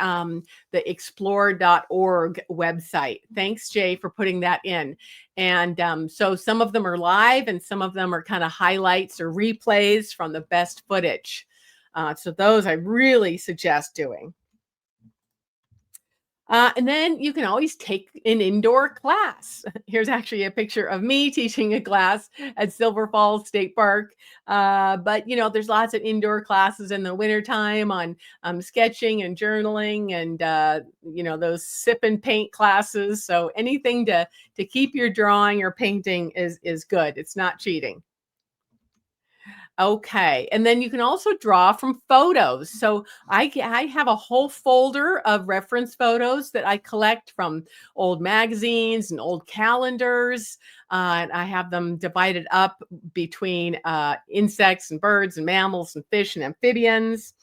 A: explore.org website. Thanks, Jay, for putting that in. And so some of them are live and some of them are kind of highlights or replays from the best footage. So those I really suggest doing. And then you can always take an indoor class. Here's actually a picture of me teaching a class at Silver Falls State Park. But there's lots of indoor classes in the wintertime on sketching and journaling and those sip and paint classes. So anything to keep your drawing or painting is good. It's not cheating. Okay. And then you can also draw from photos. So I have a whole folder of reference photos that I collect from old magazines and old calendars. And I have them divided up between insects and birds and mammals and fish and amphibians.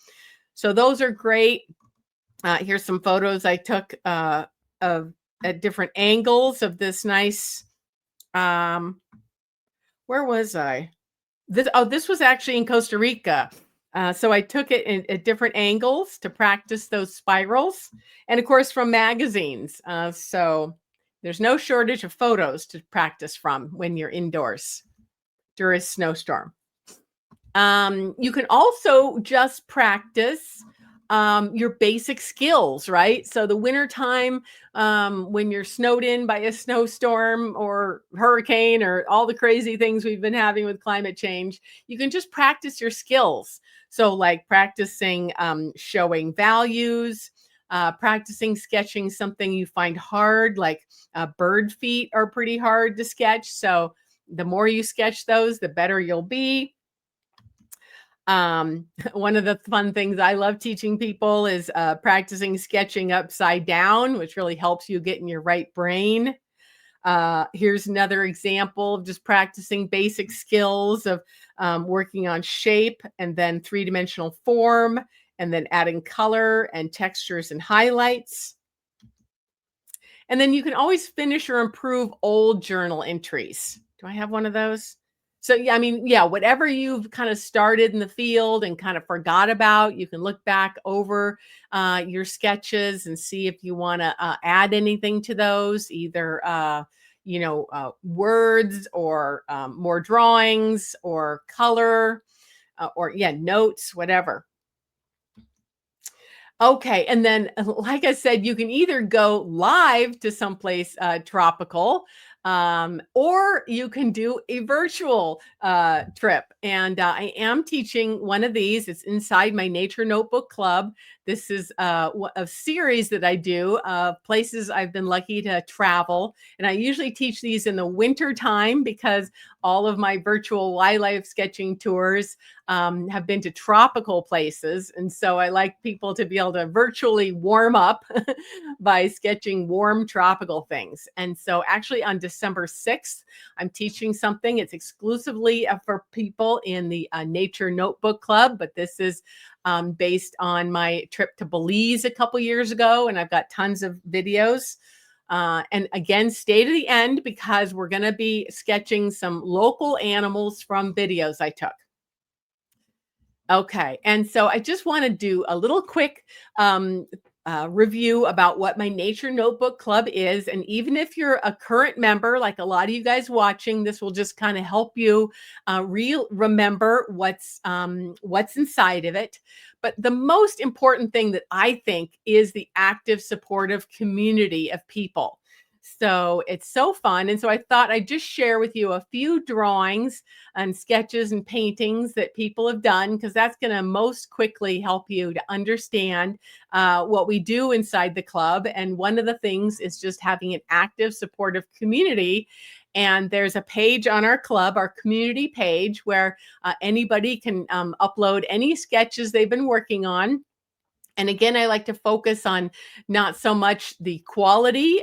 A: So those are great. Here's some photos I took of at different angles of this nice, where was I? This was actually in Costa Rica. So I took it at different angles to practice those spirals, and of course from magazines. So there's no shortage of photos to practice from when you're indoors during a snowstorm. You can also just practice your basic skills, right? So the wintertime, when you're snowed in by a snowstorm or hurricane or all the crazy things we've been having with climate change, you can just practice your skills. So like practicing showing values, practicing sketching something you find hard, like bird feet are pretty hard to sketch. So the more you sketch those, the better you'll be. One of the fun things I love teaching people is practicing sketching upside down, which really helps you get in your right brain. Here's another example of just practicing basic skills of working on shape and then three-dimensional form, and then adding color and textures and highlights. And then you can always finish or improve old journal entries. Do I have one of those? So, yeah, whatever you've kind of started in the field and kind of forgot about, you can look back over your sketches and see if you want to add anything to those, either, words or more drawings or color or, notes, whatever. Okay. And then, like I said, you can either go live to someplace tropical, or you can do a virtual trip. And I am teaching one of these. It's inside my Nature Notebook Club. This is a series that I do of places I've been lucky to travel. And I usually teach these in the winter time because all of my virtual wildlife sketching tours have been to tropical places. And so I like people to be able to virtually warm up by sketching warm tropical things. And so actually on December 6th, I'm teaching something. It's exclusively for people in the Nature Notebook Club, but this is based on my trip to Belize a couple years ago. And I've got tons of videos. And again, stay to the end because we're going to be sketching some local animals from videos I took. Okay. And so I just want to do a little quick review about what my Nature Notebook Club is. And even if you're a current member, like a lot of you guys watching, this will just kind of help you remember what's inside of it. But the most important thing that I think is the active, supportive community of people. So it's so fun. And so I thought I'd just share with you a few drawings and sketches and paintings that people have done, because that's going to most quickly help you to understand what we do inside the club. And one of the things is just having an active, supportive community. And there's a page on our club, our community page, where anybody can upload any sketches they've been working on. And again, I like to focus on not so much the quality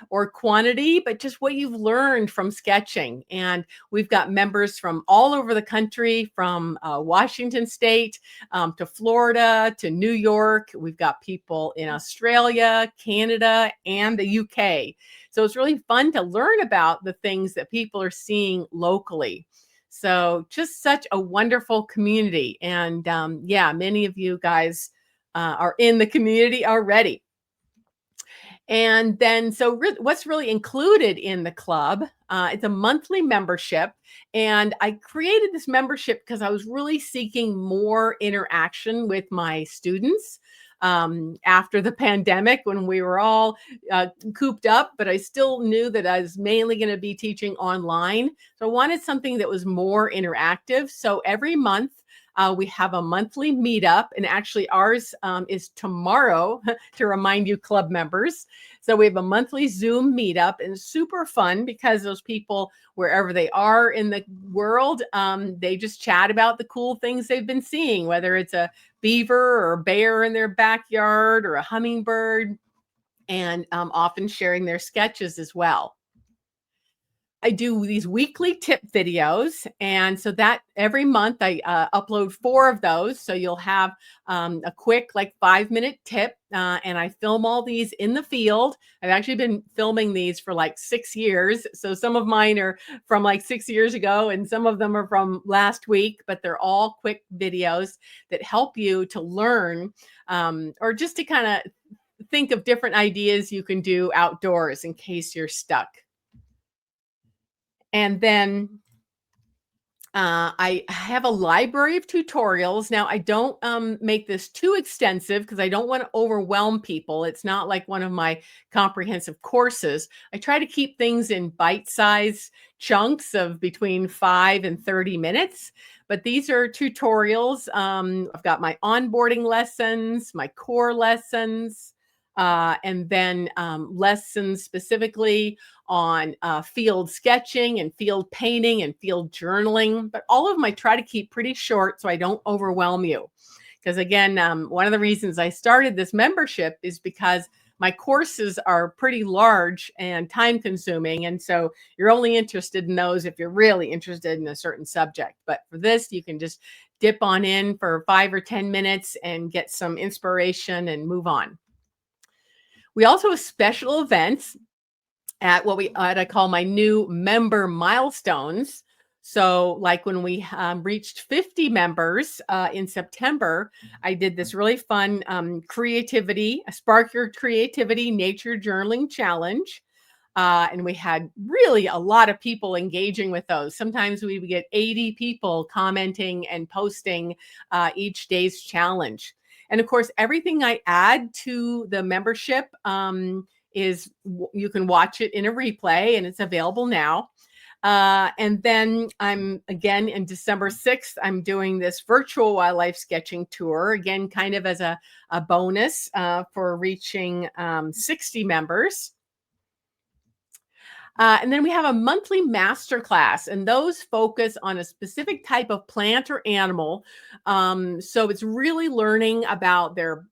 A: or quantity, but just what you've learned from sketching. And we've got members from all over the country, from Washington State to Florida to New York. We've got people in Australia, Canada, and the UK. So it's really fun to learn about the things that people are seeing locally. So just such a wonderful community. And yeah, many of you guys are in the community already. And then, so what's really included in the club? It's a monthly membership. And I created this membership because I was really seeking more interaction with my students after the pandemic when we were all cooped up, but I still knew that I was mainly going to be teaching online. So I wanted something that was more interactive. So every month, we have a monthly meetup, and actually ours is tomorrow to remind you club members. So we have a monthly Zoom meetup, and it's super fun because those people, wherever they are in the world, they just chat about the cool things they've been seeing, whether it's a beaver or a bear in their backyard or a hummingbird, and often sharing their sketches as well. I do these weekly tip videos. And so that every month I upload 4 of those. So you'll have a quick, like 5-minute tip. And I film all these in the field. I've actually been filming these for like 6 years. So some of mine are from like 6 years ago, and some of them are from last week, but they're all quick videos that help you to learn or just to kind of think of different ideas you can do outdoors in case you're stuck. And then I have a library of tutorials. Now, I don't make this too extensive because I don't want to overwhelm people. It's not like one of my comprehensive courses. I try to keep things in bite-sized chunks of between 5 and 30 minutes. But these are tutorials. I've got my onboarding lessons, my core lessons, and then lessons specifically on field sketching and field painting and field journaling. But all of them I try to keep pretty short so I don't overwhelm you. Because again, one of the reasons I started this membership is because my courses are pretty large and time consuming. And so you're only interested in those if you're really interested in a certain subject. But for this, you can just dip on in for 5 or 10 minutes and get some inspiration and move on. We also have special events at what I call my new member milestones. So, like when we reached 50 members in September, I did this really fun Spark Your Creativity Nature Journaling Challenge. And we had really a lot of people engaging with those. Sometimes we would get 80 people commenting and posting each day's challenge. And of course, everything I add to the membership you can watch it in a replay, and it's available now. And then I'm again in December 6th, I'm doing this virtual wildlife sketching tour, again, kind of as a bonus for reaching 60 members. And then we have a monthly masterclass, and those focus on a specific type of plant or animal. So it's really learning about the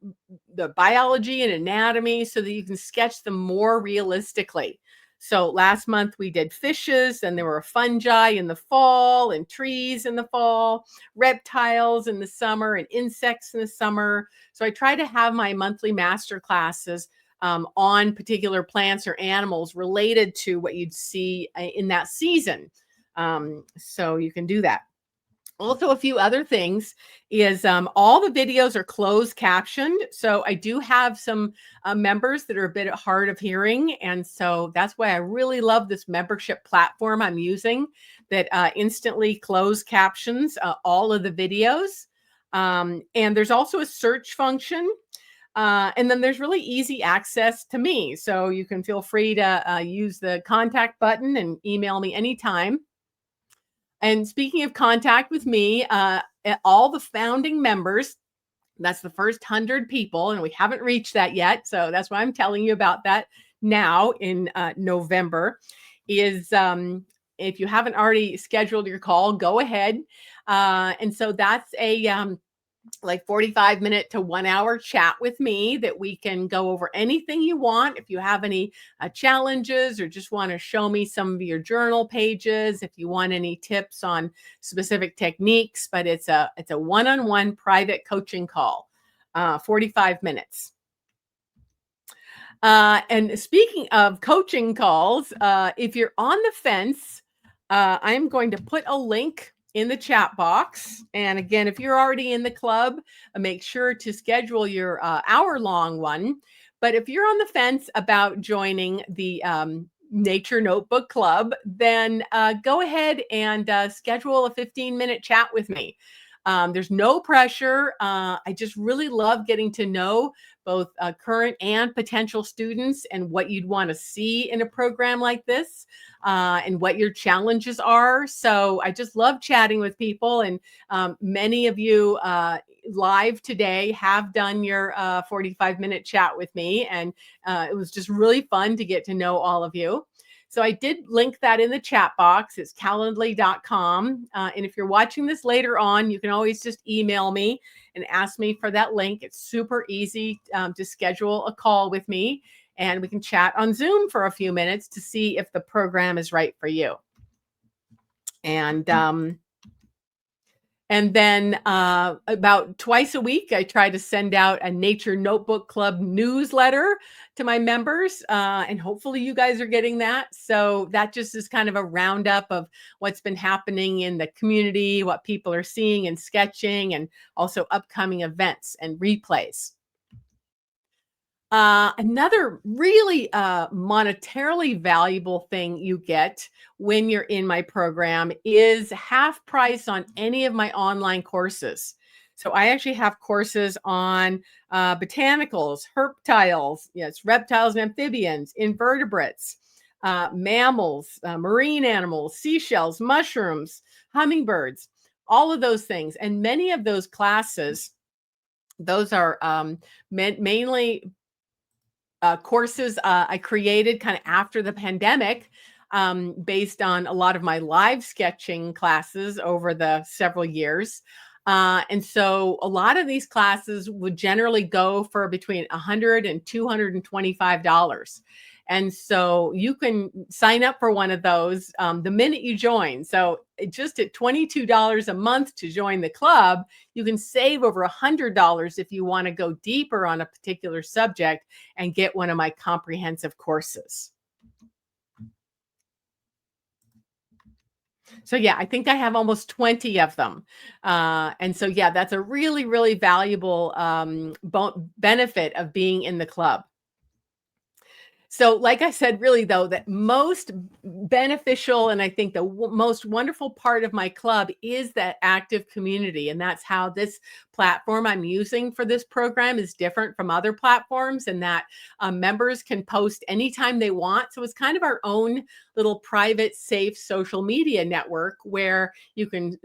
A: biology and anatomy so that you can sketch them more realistically. So last month we did fishes, and there were fungi in the fall, and trees in the fall, reptiles in the summer, and insects in the summer. So I try to have my monthly master classes on particular plants or animals related to what you'd see in that season. So you can do that. Also, a few other things is all the videos are closed captioned. So I do have some members that are a bit hard of hearing. And so that's why I really love this membership platform I'm using that instantly close captions all of the videos. And there's also a search function. And then there's really easy access to me. So you can feel free to use the contact button and email me anytime. And speaking of contact with me, all the founding members, that's the first 100 people, and we haven't reached that yet. So that's why I'm telling you about that now in November, is if you haven't already scheduled your call, go ahead. And so that's like 45-minute to 1 hour chat with me that we can go over anything you want. If you have any challenges or just want to show me some of your journal pages, if you want any tips on specific techniques, but it's a one-on-one private coaching call, 45 minutes. And speaking of coaching calls, if you're on the fence, I'm going to put a link in the chat box. And again, if you're already in the club, make sure to schedule your hour-long one. But if you're on the fence about joining the Nature Notebook Club, then go ahead and schedule a 15-minute chat with me. There's no pressure. I just really love getting to know both current and potential students and what you'd want to see in a program like this, and what your challenges are. So I just love chatting with people. And many of you live today have done your 45-minute chat with me. And it was just really fun to get to know all of you. So I did link that in the chat box. It's calendly.com. And if you're watching this later on, you can always just email me and ask me for that link. It's super easy to schedule a call with me, and we can chat on Zoom for a few minutes to see if the program is right for you. And then about twice a week, I try to send out a Nature Notebook Club newsletter to my members. And hopefully you guys are getting that. So that just is kind of a roundup of what's been happening in the community, what people are seeing and sketching, and also upcoming events and replays. Another really monetarily valuable thing you get when you're in my program is half price on any of my online courses. So I actually have courses on botanicals, herptiles, yes, reptiles and amphibians, invertebrates, mammals, marine animals, seashells, mushrooms, hummingbirds, all of those things. And many of those classes, those are mainly courses I created kind of after the pandemic, based on a lot of my live sketching classes over the several years. And so a lot of these classes would generally go for between $100 and $225. And so you can sign up for one of those the minute you join. So just at $22 a month to join the club, you can save over $100 if you want to go deeper on a particular subject and get one of my comprehensive courses. So yeah, I think I have almost 20 of them. And so yeah, that's a really, really valuable benefit of being in the club. So, like I said, really, though, that most beneficial and I think the most wonderful part of my club is that active community. And that's how this platform I'm using for this program is different from other platforms, and that members can post anytime they want. So, it's kind of our own little private, safe social media network where you can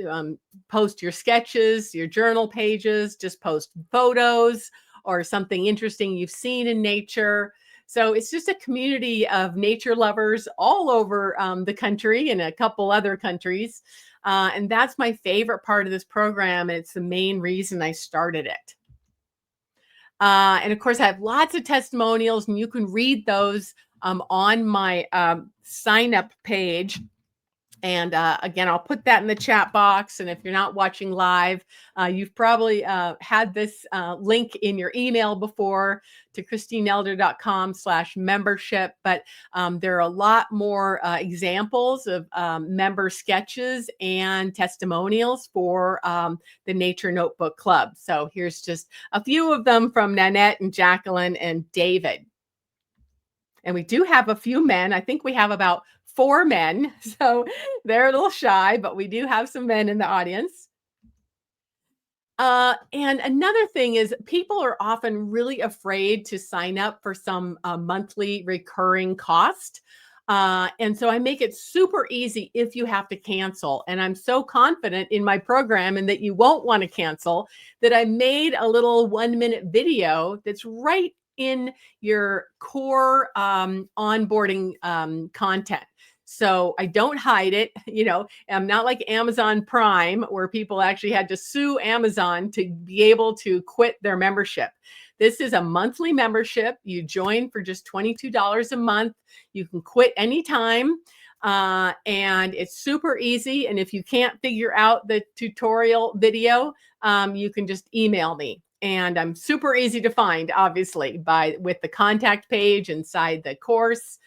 A: post your sketches, your journal pages, just post photos or something interesting you've seen in nature. So it's just a community of nature lovers all over the country and a couple other countries. And that's my favorite part of this program. And it's the main reason I started it. And of course, I have lots of testimonials, and you can read those on my sign up page. And again, I'll put that in the chat box. And if you're not watching live, you've probably had this link in your email before to christineelder.com/membership. But there are a lot more examples of member sketches and testimonials for the Nature Notebook Club. So here's just a few of them from Nanette and Jacqueline and David. And we do have a few men. I think we have about 4 men. So they're a little shy, but we do have some men in the audience. And another thing is people are often really afraid to sign up for some monthly recurring cost. And so I make it super easy if you have to cancel. And I'm so confident in my program and that you won't want to cancel that I made a little 1-minute video that's right in your core onboarding content. So I don't hide it. I'm not like Amazon Prime where people actually had to sue Amazon to be able to quit their membership. This is a monthly membership. You join for just $22 a month. You can quit anytime. And it's super easy. And if you can't figure out the tutorial video, you can just email me. And I'm super easy to find, obviously, with the contact page inside the course,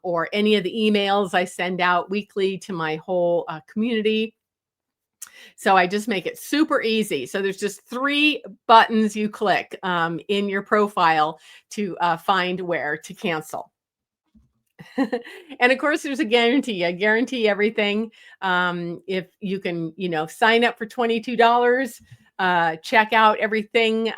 A: or any of the emails I send out weekly to my whole community. So I just make it super easy. So there's just 3 buttons you click in your profile to find where to cancel. And of course, there's a guarantee. I guarantee everything. If you can, sign up for $22, check out everything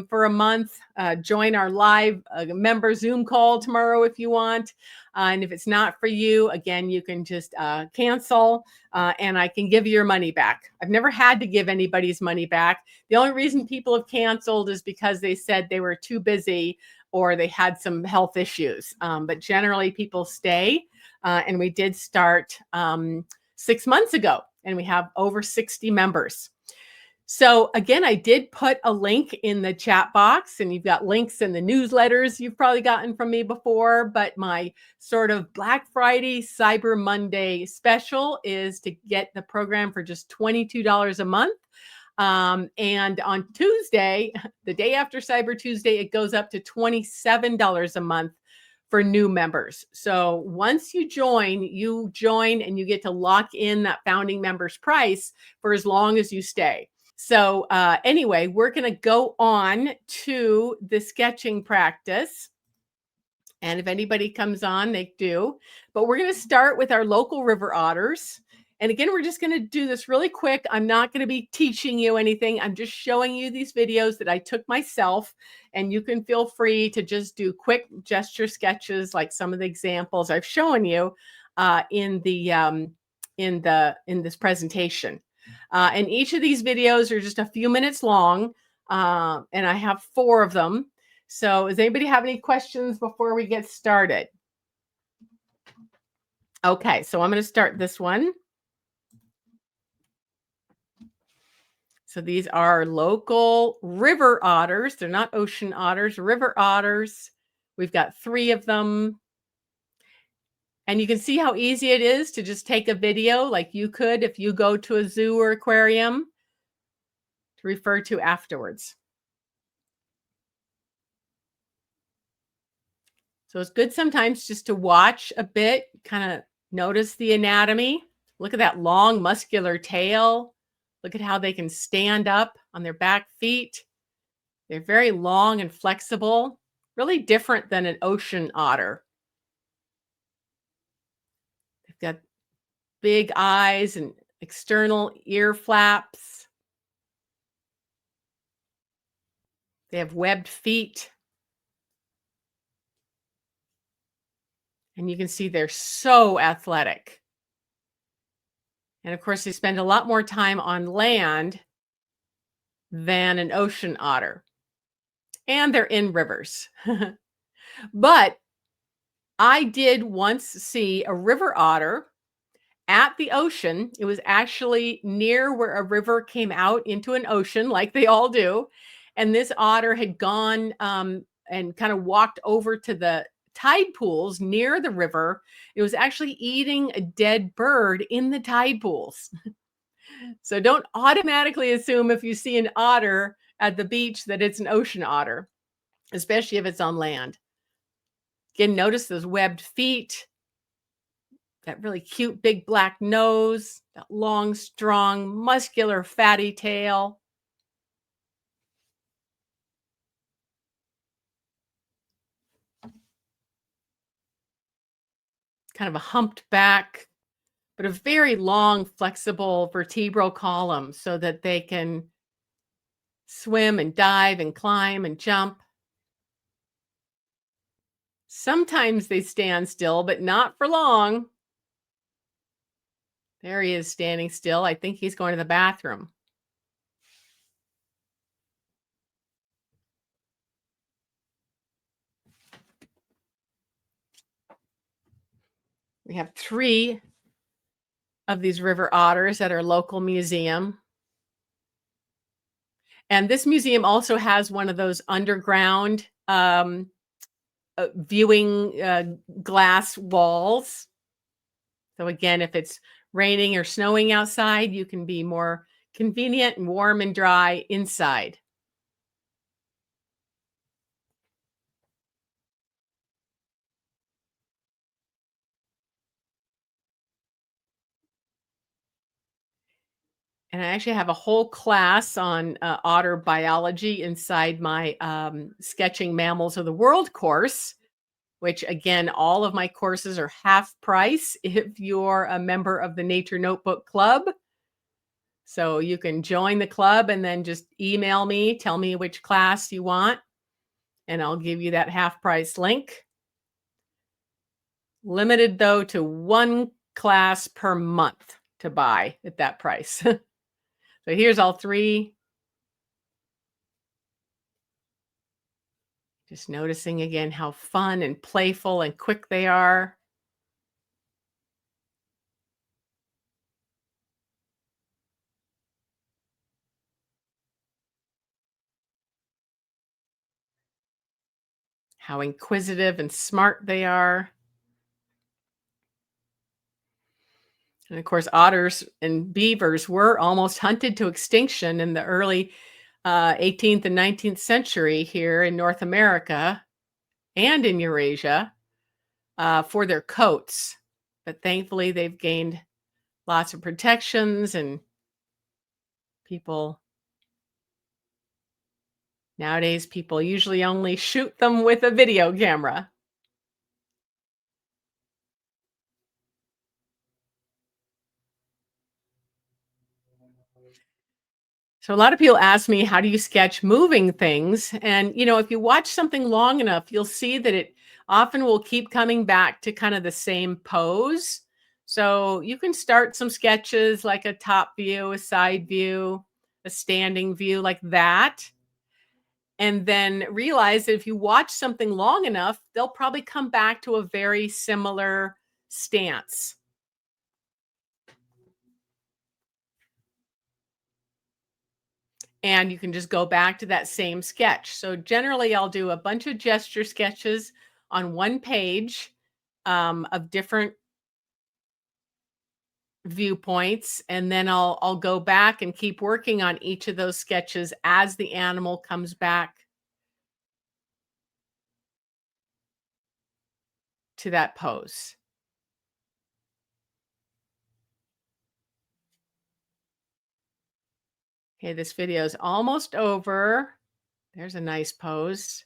A: for a month, join our live member Zoom call tomorrow if you want. And if it's not for you, again, you can just cancel and I can give you your money back. I've never had to give anybody's money back. The only reason people have canceled is because they said they were too busy or they had some health issues. But generally, people stay. And we did start 6 months ago, and we have over 60 members. So again, I did put a link in the chat box, and you've got links in the newsletters you've probably gotten from me before. But my sort of Black Friday, Cyber Monday special is to get the program for just $22 a month. And on Tuesday, the day after Cyber Tuesday, it goes up to $27 a month for new members. So once you join and you get to lock in that founding member's price for as long as you stay. So anyway, we're going to go on to the sketching practice. And if anybody comes on, they do. But we're going to start with our local river otters. And again, we're just going to do this really quick. I'm not going to be teaching you anything. I'm just showing you these videos that I took myself. And you can feel free to just do quick gesture sketches like some of the examples I've shown you in this presentation. And each of these videos are just a few minutes long. And I have 4 of them. So does anybody have any questions before we get started? Okay, so I'm going to start this one. So these are local river otters. They're not ocean otters, river otters. We've got 3 of them. And you can see how easy it is to just take a video like you could if you go to a zoo or aquarium to refer to afterwards. So it's good sometimes just to watch a bit, kind of notice the anatomy. Look at that long muscular tail. Look at how they can stand up on their back feet. They're very long and flexible, really different than an ocean otter. They've got big eyes and external ear flaps. They have webbed feet. And you can see they're so athletic. And of course, they spend a lot more time on land than an ocean otter. And they're in rivers. But I did once see a river otter at the ocean. It was actually near where a river came out into an ocean, like they all do. And this otter had gone and kind of walked over to the tide pools near the river. It was actually eating a dead bird in the tide pools. So don't automatically assume if you see an otter at the beach that it's an ocean otter, especially if it's on land. Again, notice those webbed feet, that really cute big black nose, that long, strong, muscular, fatty tail. Kind of a humped back, but a very long, flexible vertebral column so that they can swim and dive and climb and jump. Sometimes they stand still, but not for long. There he is standing still. I think he's going to the bathroom. We have 3 of these river otters at our local museum. And this museum also has one of those underground viewing glass walls. So again, if it's raining or snowing outside, you can be more convenient and warm and dry inside. And I actually have a whole class on otter biology inside my Sketching Mammals of the World course, which again, all of my courses are half price if you're a member of the Nature Notebook Club. So you can join the club and then just email me, tell me which class you want, and I'll give you that half price link. Limited though to 1 class per month to buy at that price. So here's all 3. Just noticing again how fun and playful and quick they are. How inquisitive and smart they are. And of course, otters and beavers were almost hunted to extinction in the early 18th and 19th century here in North America and in Eurasia for their coats. But thankfully, they've gained lots of protections, and people nowadays, people usually only shoot them with a video camera. So a lot of people ask me, how do you sketch moving things? And, if you watch something long enough, you'll see that it often will keep coming back to kind of the same pose. So you can start some sketches like a top view, a side view, a standing view like that. And then realize that if you watch something long enough, they'll probably come back to a very similar stance. And you can just go back to that same sketch. So generally, I'll do a bunch of gesture sketches on one page of different viewpoints, and then I'll go back and keep working on each of those sketches as the animal comes back to that pose. Okay, this video is almost over. There's a nice pose.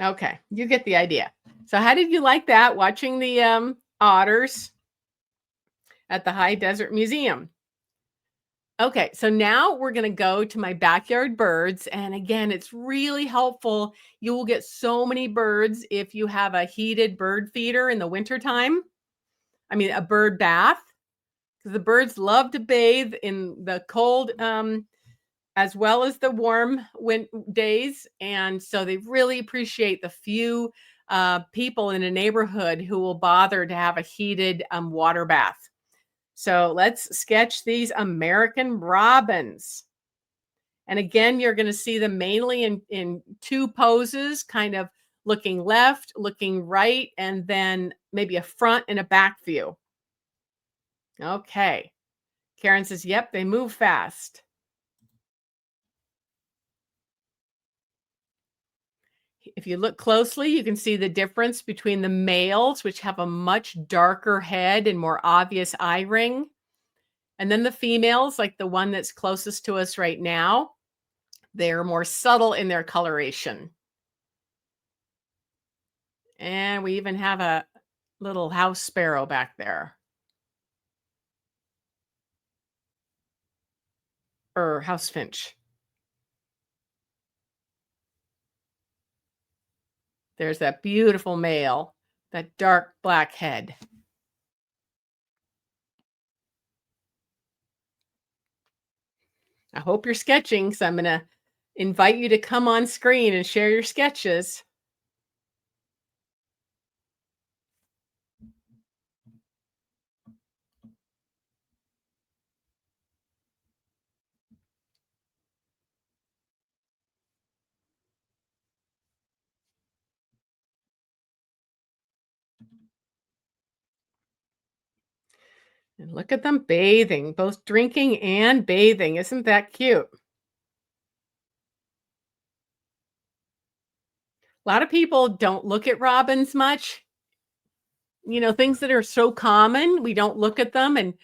A: Okay, you get the idea. So how did you like that, watching the otters at the High Desert Museum? Okay, so now we're going to go to my backyard birds. And again, it's really helpful. You will get so many birds if you have a heated bird feeder in the wintertime. I mean, a bird bath, because the birds love to bathe in the cold as well as the warm days. And so they really appreciate the few people in a neighborhood who will bother to have a heated water bath. So let's sketch these American robins. And again, you're going to see them mainly in 2 poses, kind of looking left, looking right, and then maybe a front and a back view. Okay. Karen says, yep, they move fast. If you look closely, you can see the difference between the males, which have a much darker head and more obvious eye ring. And then the females, like the one that's closest to us right now, they're more subtle in their coloration. And we even have a little house sparrow back there, or house finch. There's that beautiful male, that dark black head. I hope you're sketching, so I'm going to invite you to come on screen and share your sketches. And look at them bathing, both drinking and bathing. Isn't that cute? A lot of people don't look at robins much. Things that are so common, we don't look at them. And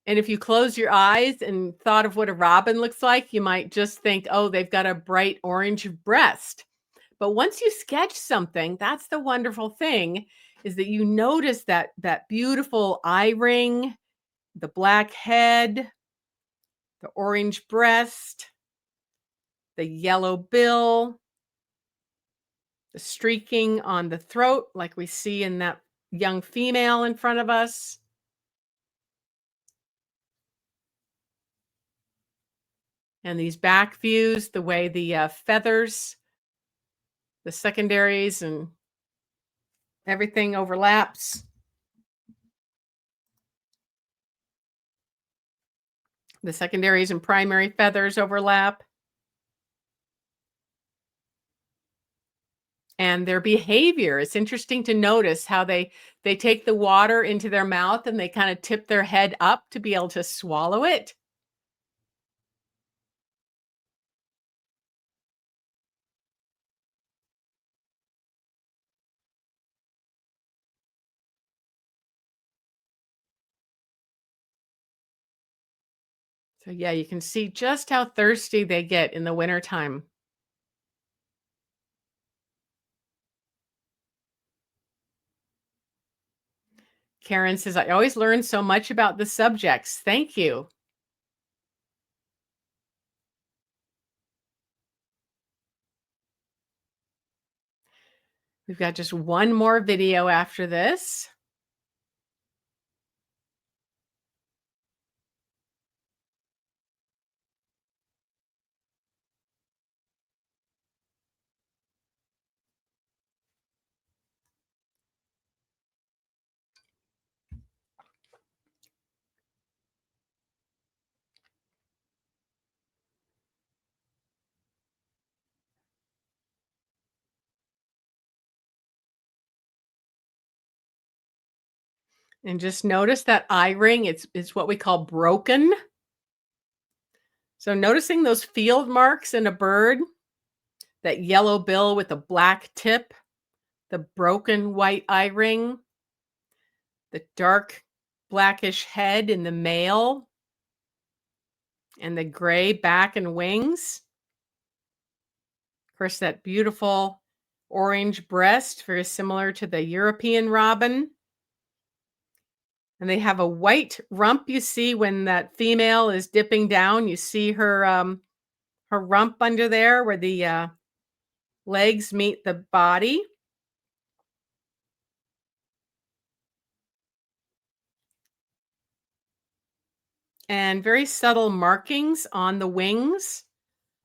A: if you close your eyes and thought of what a robin looks like, you might just think, oh, they've got a bright orange breast. But once you sketch something, that's the wonderful thing, is that you notice that beautiful eye ring, the black head, the orange breast, the yellow bill, the streaking on the throat, like we see in that young female in front of us. And these back views, the way the feathers, the secondaries, and everything overlaps. The secondaries and primary feathers overlap. And their behavior, it's interesting to notice how they take the water into their mouth and they kind of tip their head up to be able to swallow it. So yeah, you can see just how thirsty they get in the wintertime. Karen says, I always learn so much about the subjects. Thank you. We've got just one more video after this. And just notice that eye ring, it's what we call broken. So noticing those field marks in a bird, that yellow bill with a black tip, the broken white eye ring, the dark blackish head in the male, and the gray back and wings. Of course, that beautiful orange breast, very similar to the European robin. And they have a white rump. You see when that female is dipping down, you see her rump under there where the legs meet the body. And very subtle markings on the wings.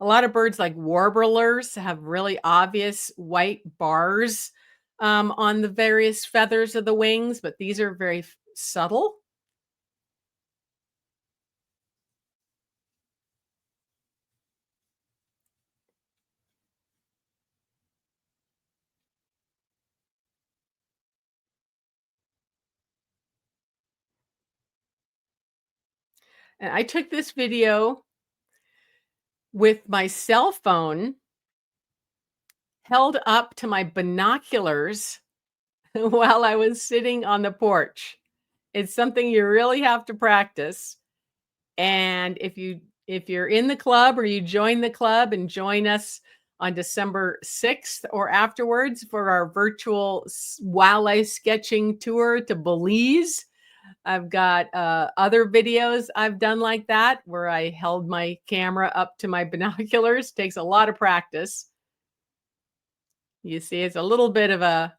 A: A lot of birds like warblers have really obvious white bars on the various feathers of the wings, but these are very subtle. And I took this video with my cell phone held up to my binoculars while I was sitting on the porch. It's something you really have to practice. And if you're in the club or you join the club and join us on December 6th or afterwards for our virtual wildlife sketching tour to Belize, I've got other videos I've done like that where I held my camera up to my binoculars. Takes a lot of practice. You see, it's a little bit of a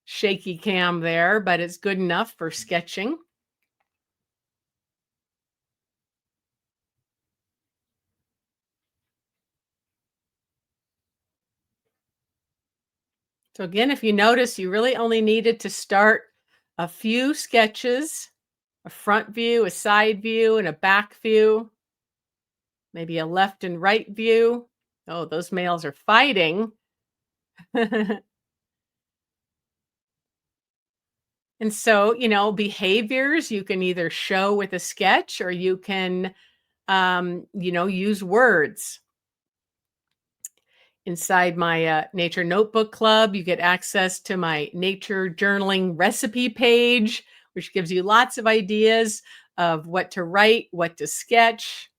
A: shaky cam there, but it's good enough for sketching. So again, if you notice, you really only needed to start a few sketches, a front view, a side view, and a back view, maybe a left and right view. Oh, those males are fighting. And so, behaviors you can either show with a sketch or you can, use words. Inside my nature notebook club, you get access to my nature journaling recipe page, which gives you lots of ideas of what to write, what to sketch,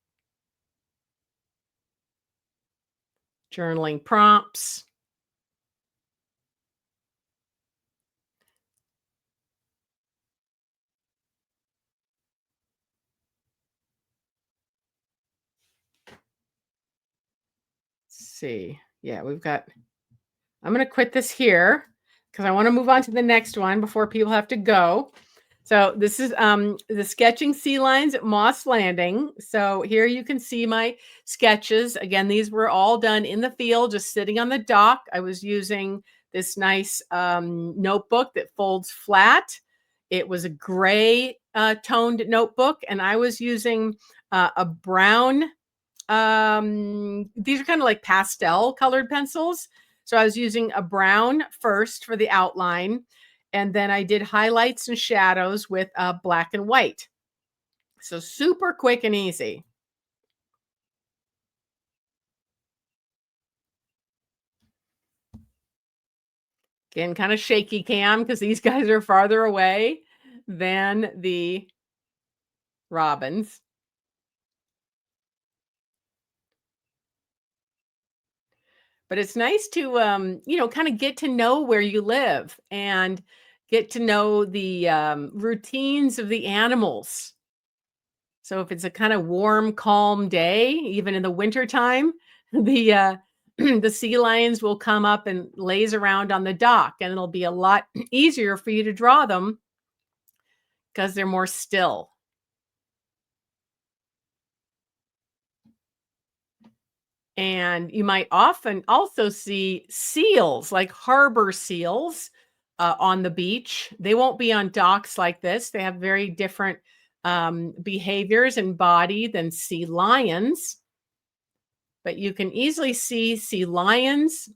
A: journaling prompts. Let's see. Yeah, I'm going to quit this here because I want to move on to the next one before people have to go. So this is the sketching sea lions at Moss Landing. So here you can see my sketches. Again, these were all done in the field, just sitting on the dock. I was using this nice notebook that folds flat. It was a gray toned notebook, and I was using a brown. These are kind of like pastel colored pencils. So I was using a brown first for the outline, and then I did highlights and shadows with black and white. So super quick and easy. Again, kind of shaky cam because these guys are farther away than the robins. But it's nice to, kind of get to know where you live and get to know the routines of the animals. So if it's a kind of warm, calm day, even in the wintertime, the the sea lions will come up and laze around on the dock, and it'll be a lot easier for you to draw them because they're more still. And you might often also see seals, like harbor seals, on the beach. They won't be on docks like this. They have very different behaviors and body than sea lions. But you can easily see sea lions,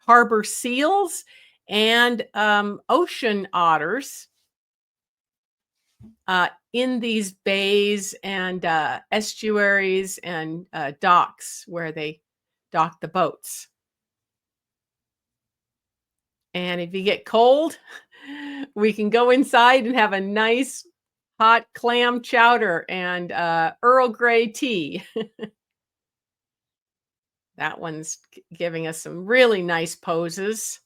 A: harbor seals, and ocean otters in these bays and estuaries and docks where they dock the boats. And if you get cold, we can go inside and have a nice hot clam chowder and Earl Grey tea. That one's giving us some really nice poses.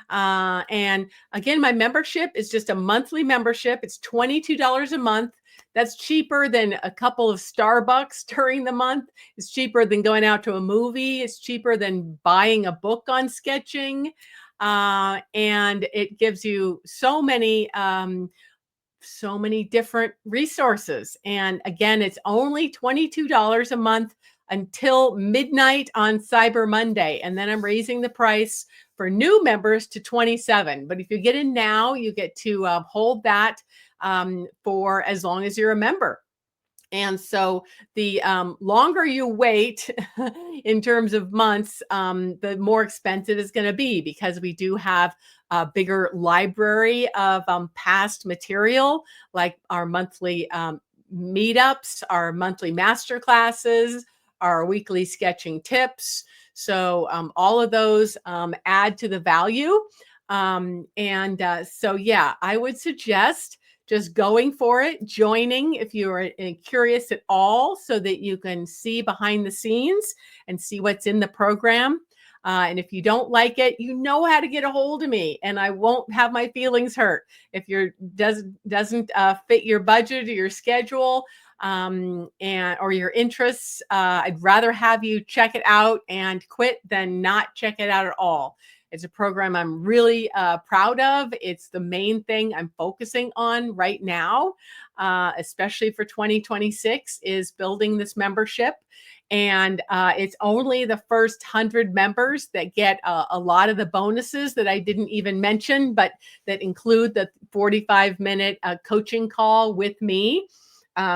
A: And again, my membership is just a monthly membership. It's $22 a month. That's cheaper than a couple of Starbucks during the month. It's cheaper than going out to a movie. It's cheaper than buying a book on sketching. And it gives you so many different resources. And again, it's only $22 a month until midnight on Cyber Monday. And then I'm raising the price for new members to 27. But if you get in now, you get to hold that for as long as you're a member. And so the longer you wait in terms of months, the more expensive it's going to be because we do have a bigger library of past material, like our monthly meetups, our monthly master classes, our weekly sketching tips. So all of those add to the value. So, yeah, I would suggest just going for it, joining if you're curious at all, so that you can see behind the scenes and see what's in the program. And if you don't like it, you know how to get a hold of me, and I won't have my feelings hurt. If your doesn't fit your budget or your schedule and or your interests, I'd rather have you check it out and quit than not check it out at all. It's a program I'm really proud of. It's the main thing I'm focusing on right now, especially for 2026, is building this membership. And it's only the first 100 members that get a lot of the bonuses that I didn't even mention, but that include the 45-minute coaching call with me,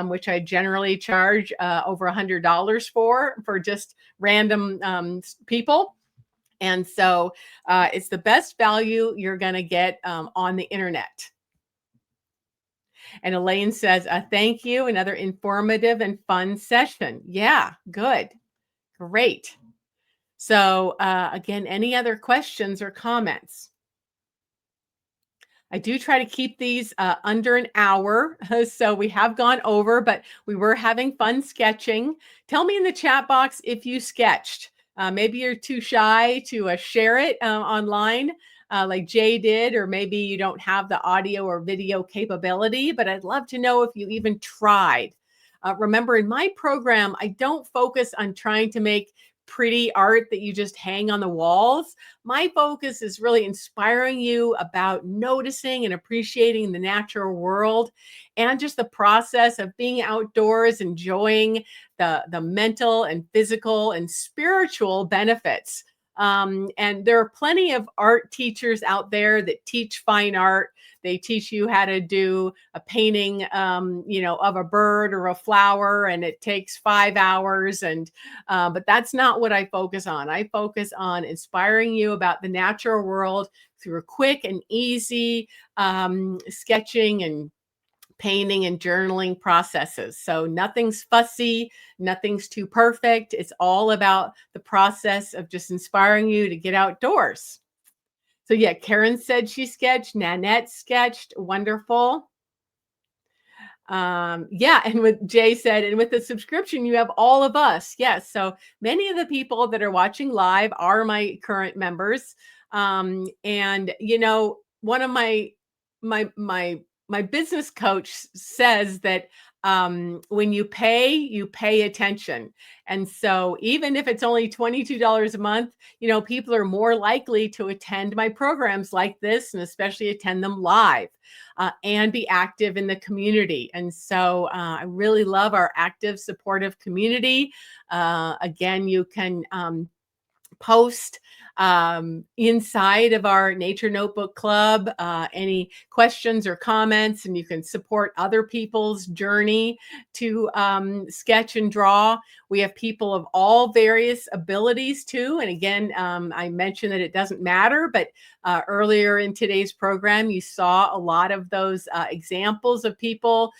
A: which I generally charge over $100 for just random people. And so it's the best value you're going to get on the internet. And Elaine says, thank you. Another informative and fun session. Yeah, good. Great. So again, any other questions or comments? I do try to keep these under an hour. So we have gone over, but we were having fun sketching. Tell me in the chat box if you sketched. Maybe you're too shy to share it online like Jay did, or maybe you don't have the audio or video capability, but I'd love to know if you even tried. Remember, in my program, I don't focus on trying to make pretty art that you just hang on the walls. My focus is really inspiring you about noticing and appreciating the natural world and just the process of being outdoors, enjoying the mental and physical and spiritual benefits. And there are plenty of art teachers out there that teach fine art. They teach you how to do a painting, of a bird or a flower, and it takes 5 hours. But that's not what I focus on. I focus on inspiring you about the natural world through a quick and easy sketching and painting and journaling processes. So nothing's fussy, nothing's too perfect. It's all about the process of just inspiring you to get outdoors. So yeah, Karen said she sketched, Nanette sketched, wonderful. Yeah, and with Jay said, and with the subscription, you have all of us. Yes, so many of the people that are watching live are my current members. And one of my business coach says that when you pay attention. And so even if it's only $22 a month, people are more likely to attend my programs like this, and especially attend them live and be active in the community. And so I really love our active, supportive community. Again, you can post inside of our Nature Notebook Club any questions or comments, and you can support other people's journey to sketch and draw. We have people of all various abilities too. And again, I mentioned that it doesn't matter, but earlier in today's program, you saw a lot of those examples of people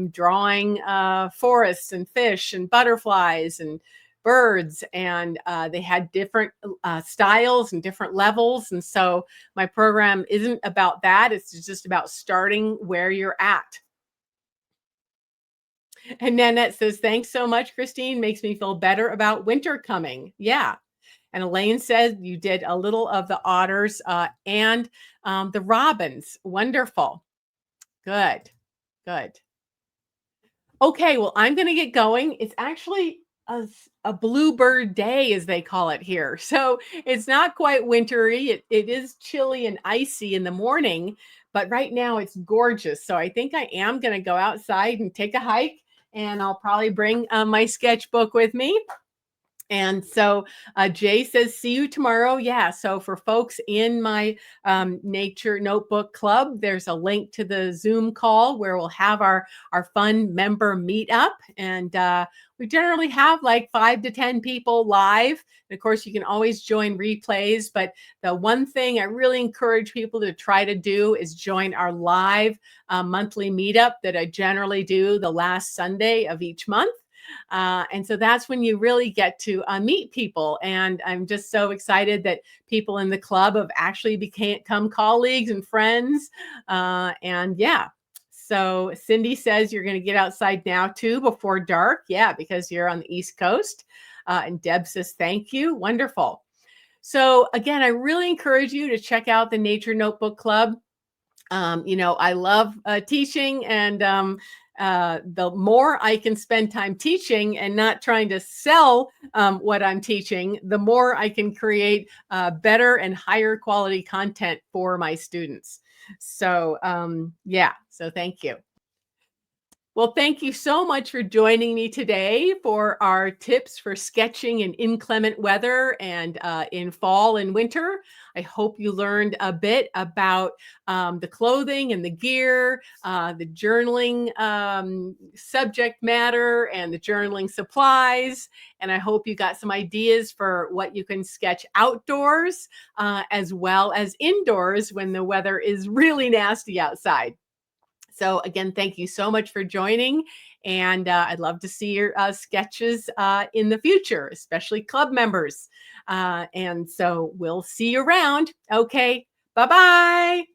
A: drawing forests and fish and butterflies and birds, and they had different styles and different levels. And so my program isn't about that. It's just about starting where you're at. And Nanette says, thanks so much, Christine. Makes me feel better about winter coming. Yeah. And Elaine says you did a little of the otters and the robins. Wonderful. Good. Good. Okay, well, I'm going to get going. It's actually a bluebird day, as they call it here. So it's not quite wintry. It is chilly and icy in the morning, but right now it's gorgeous. So I think I am going to go outside and take a hike, and I'll probably bring my sketchbook with me. And so Jay says, see you tomorrow. Yeah. So for folks in my Nature Notebook Club, there's a link to the Zoom call where we'll have our fun member meetup. And we generally have like 5 to 10 people live. And of course, you can always join replays. But the one thing I really encourage people to try to do is join our live monthly meetup that I generally do the last Sunday of each month. And so that's when you really get to meet people. And I'm just so excited that people in the club have actually become colleagues and friends. And yeah, so Cindy says you're going to get outside now too before dark. Yeah, because you're on the East Coast. And Deb says, thank you. Wonderful. So again, I really encourage you to check out the Nature Notebook Club. I love teaching, and the more I can spend time teaching and not trying to sell what I'm teaching, the more I can create better and higher quality content for my students. So, yeah, so thank you. Well, thank you so much for joining me today for our tips for sketching in inclement weather and in fall and winter. I hope you learned a bit about the clothing and the gear, the journaling subject matter, and the journaling supplies. And I hope you got some ideas for what you can sketch outdoors as well as indoors when the weather is really nasty outside. So again, thank you so much for joining. And I'd love to see your sketches in the future, especially club members. And so we'll see you around. Okay, bye-bye.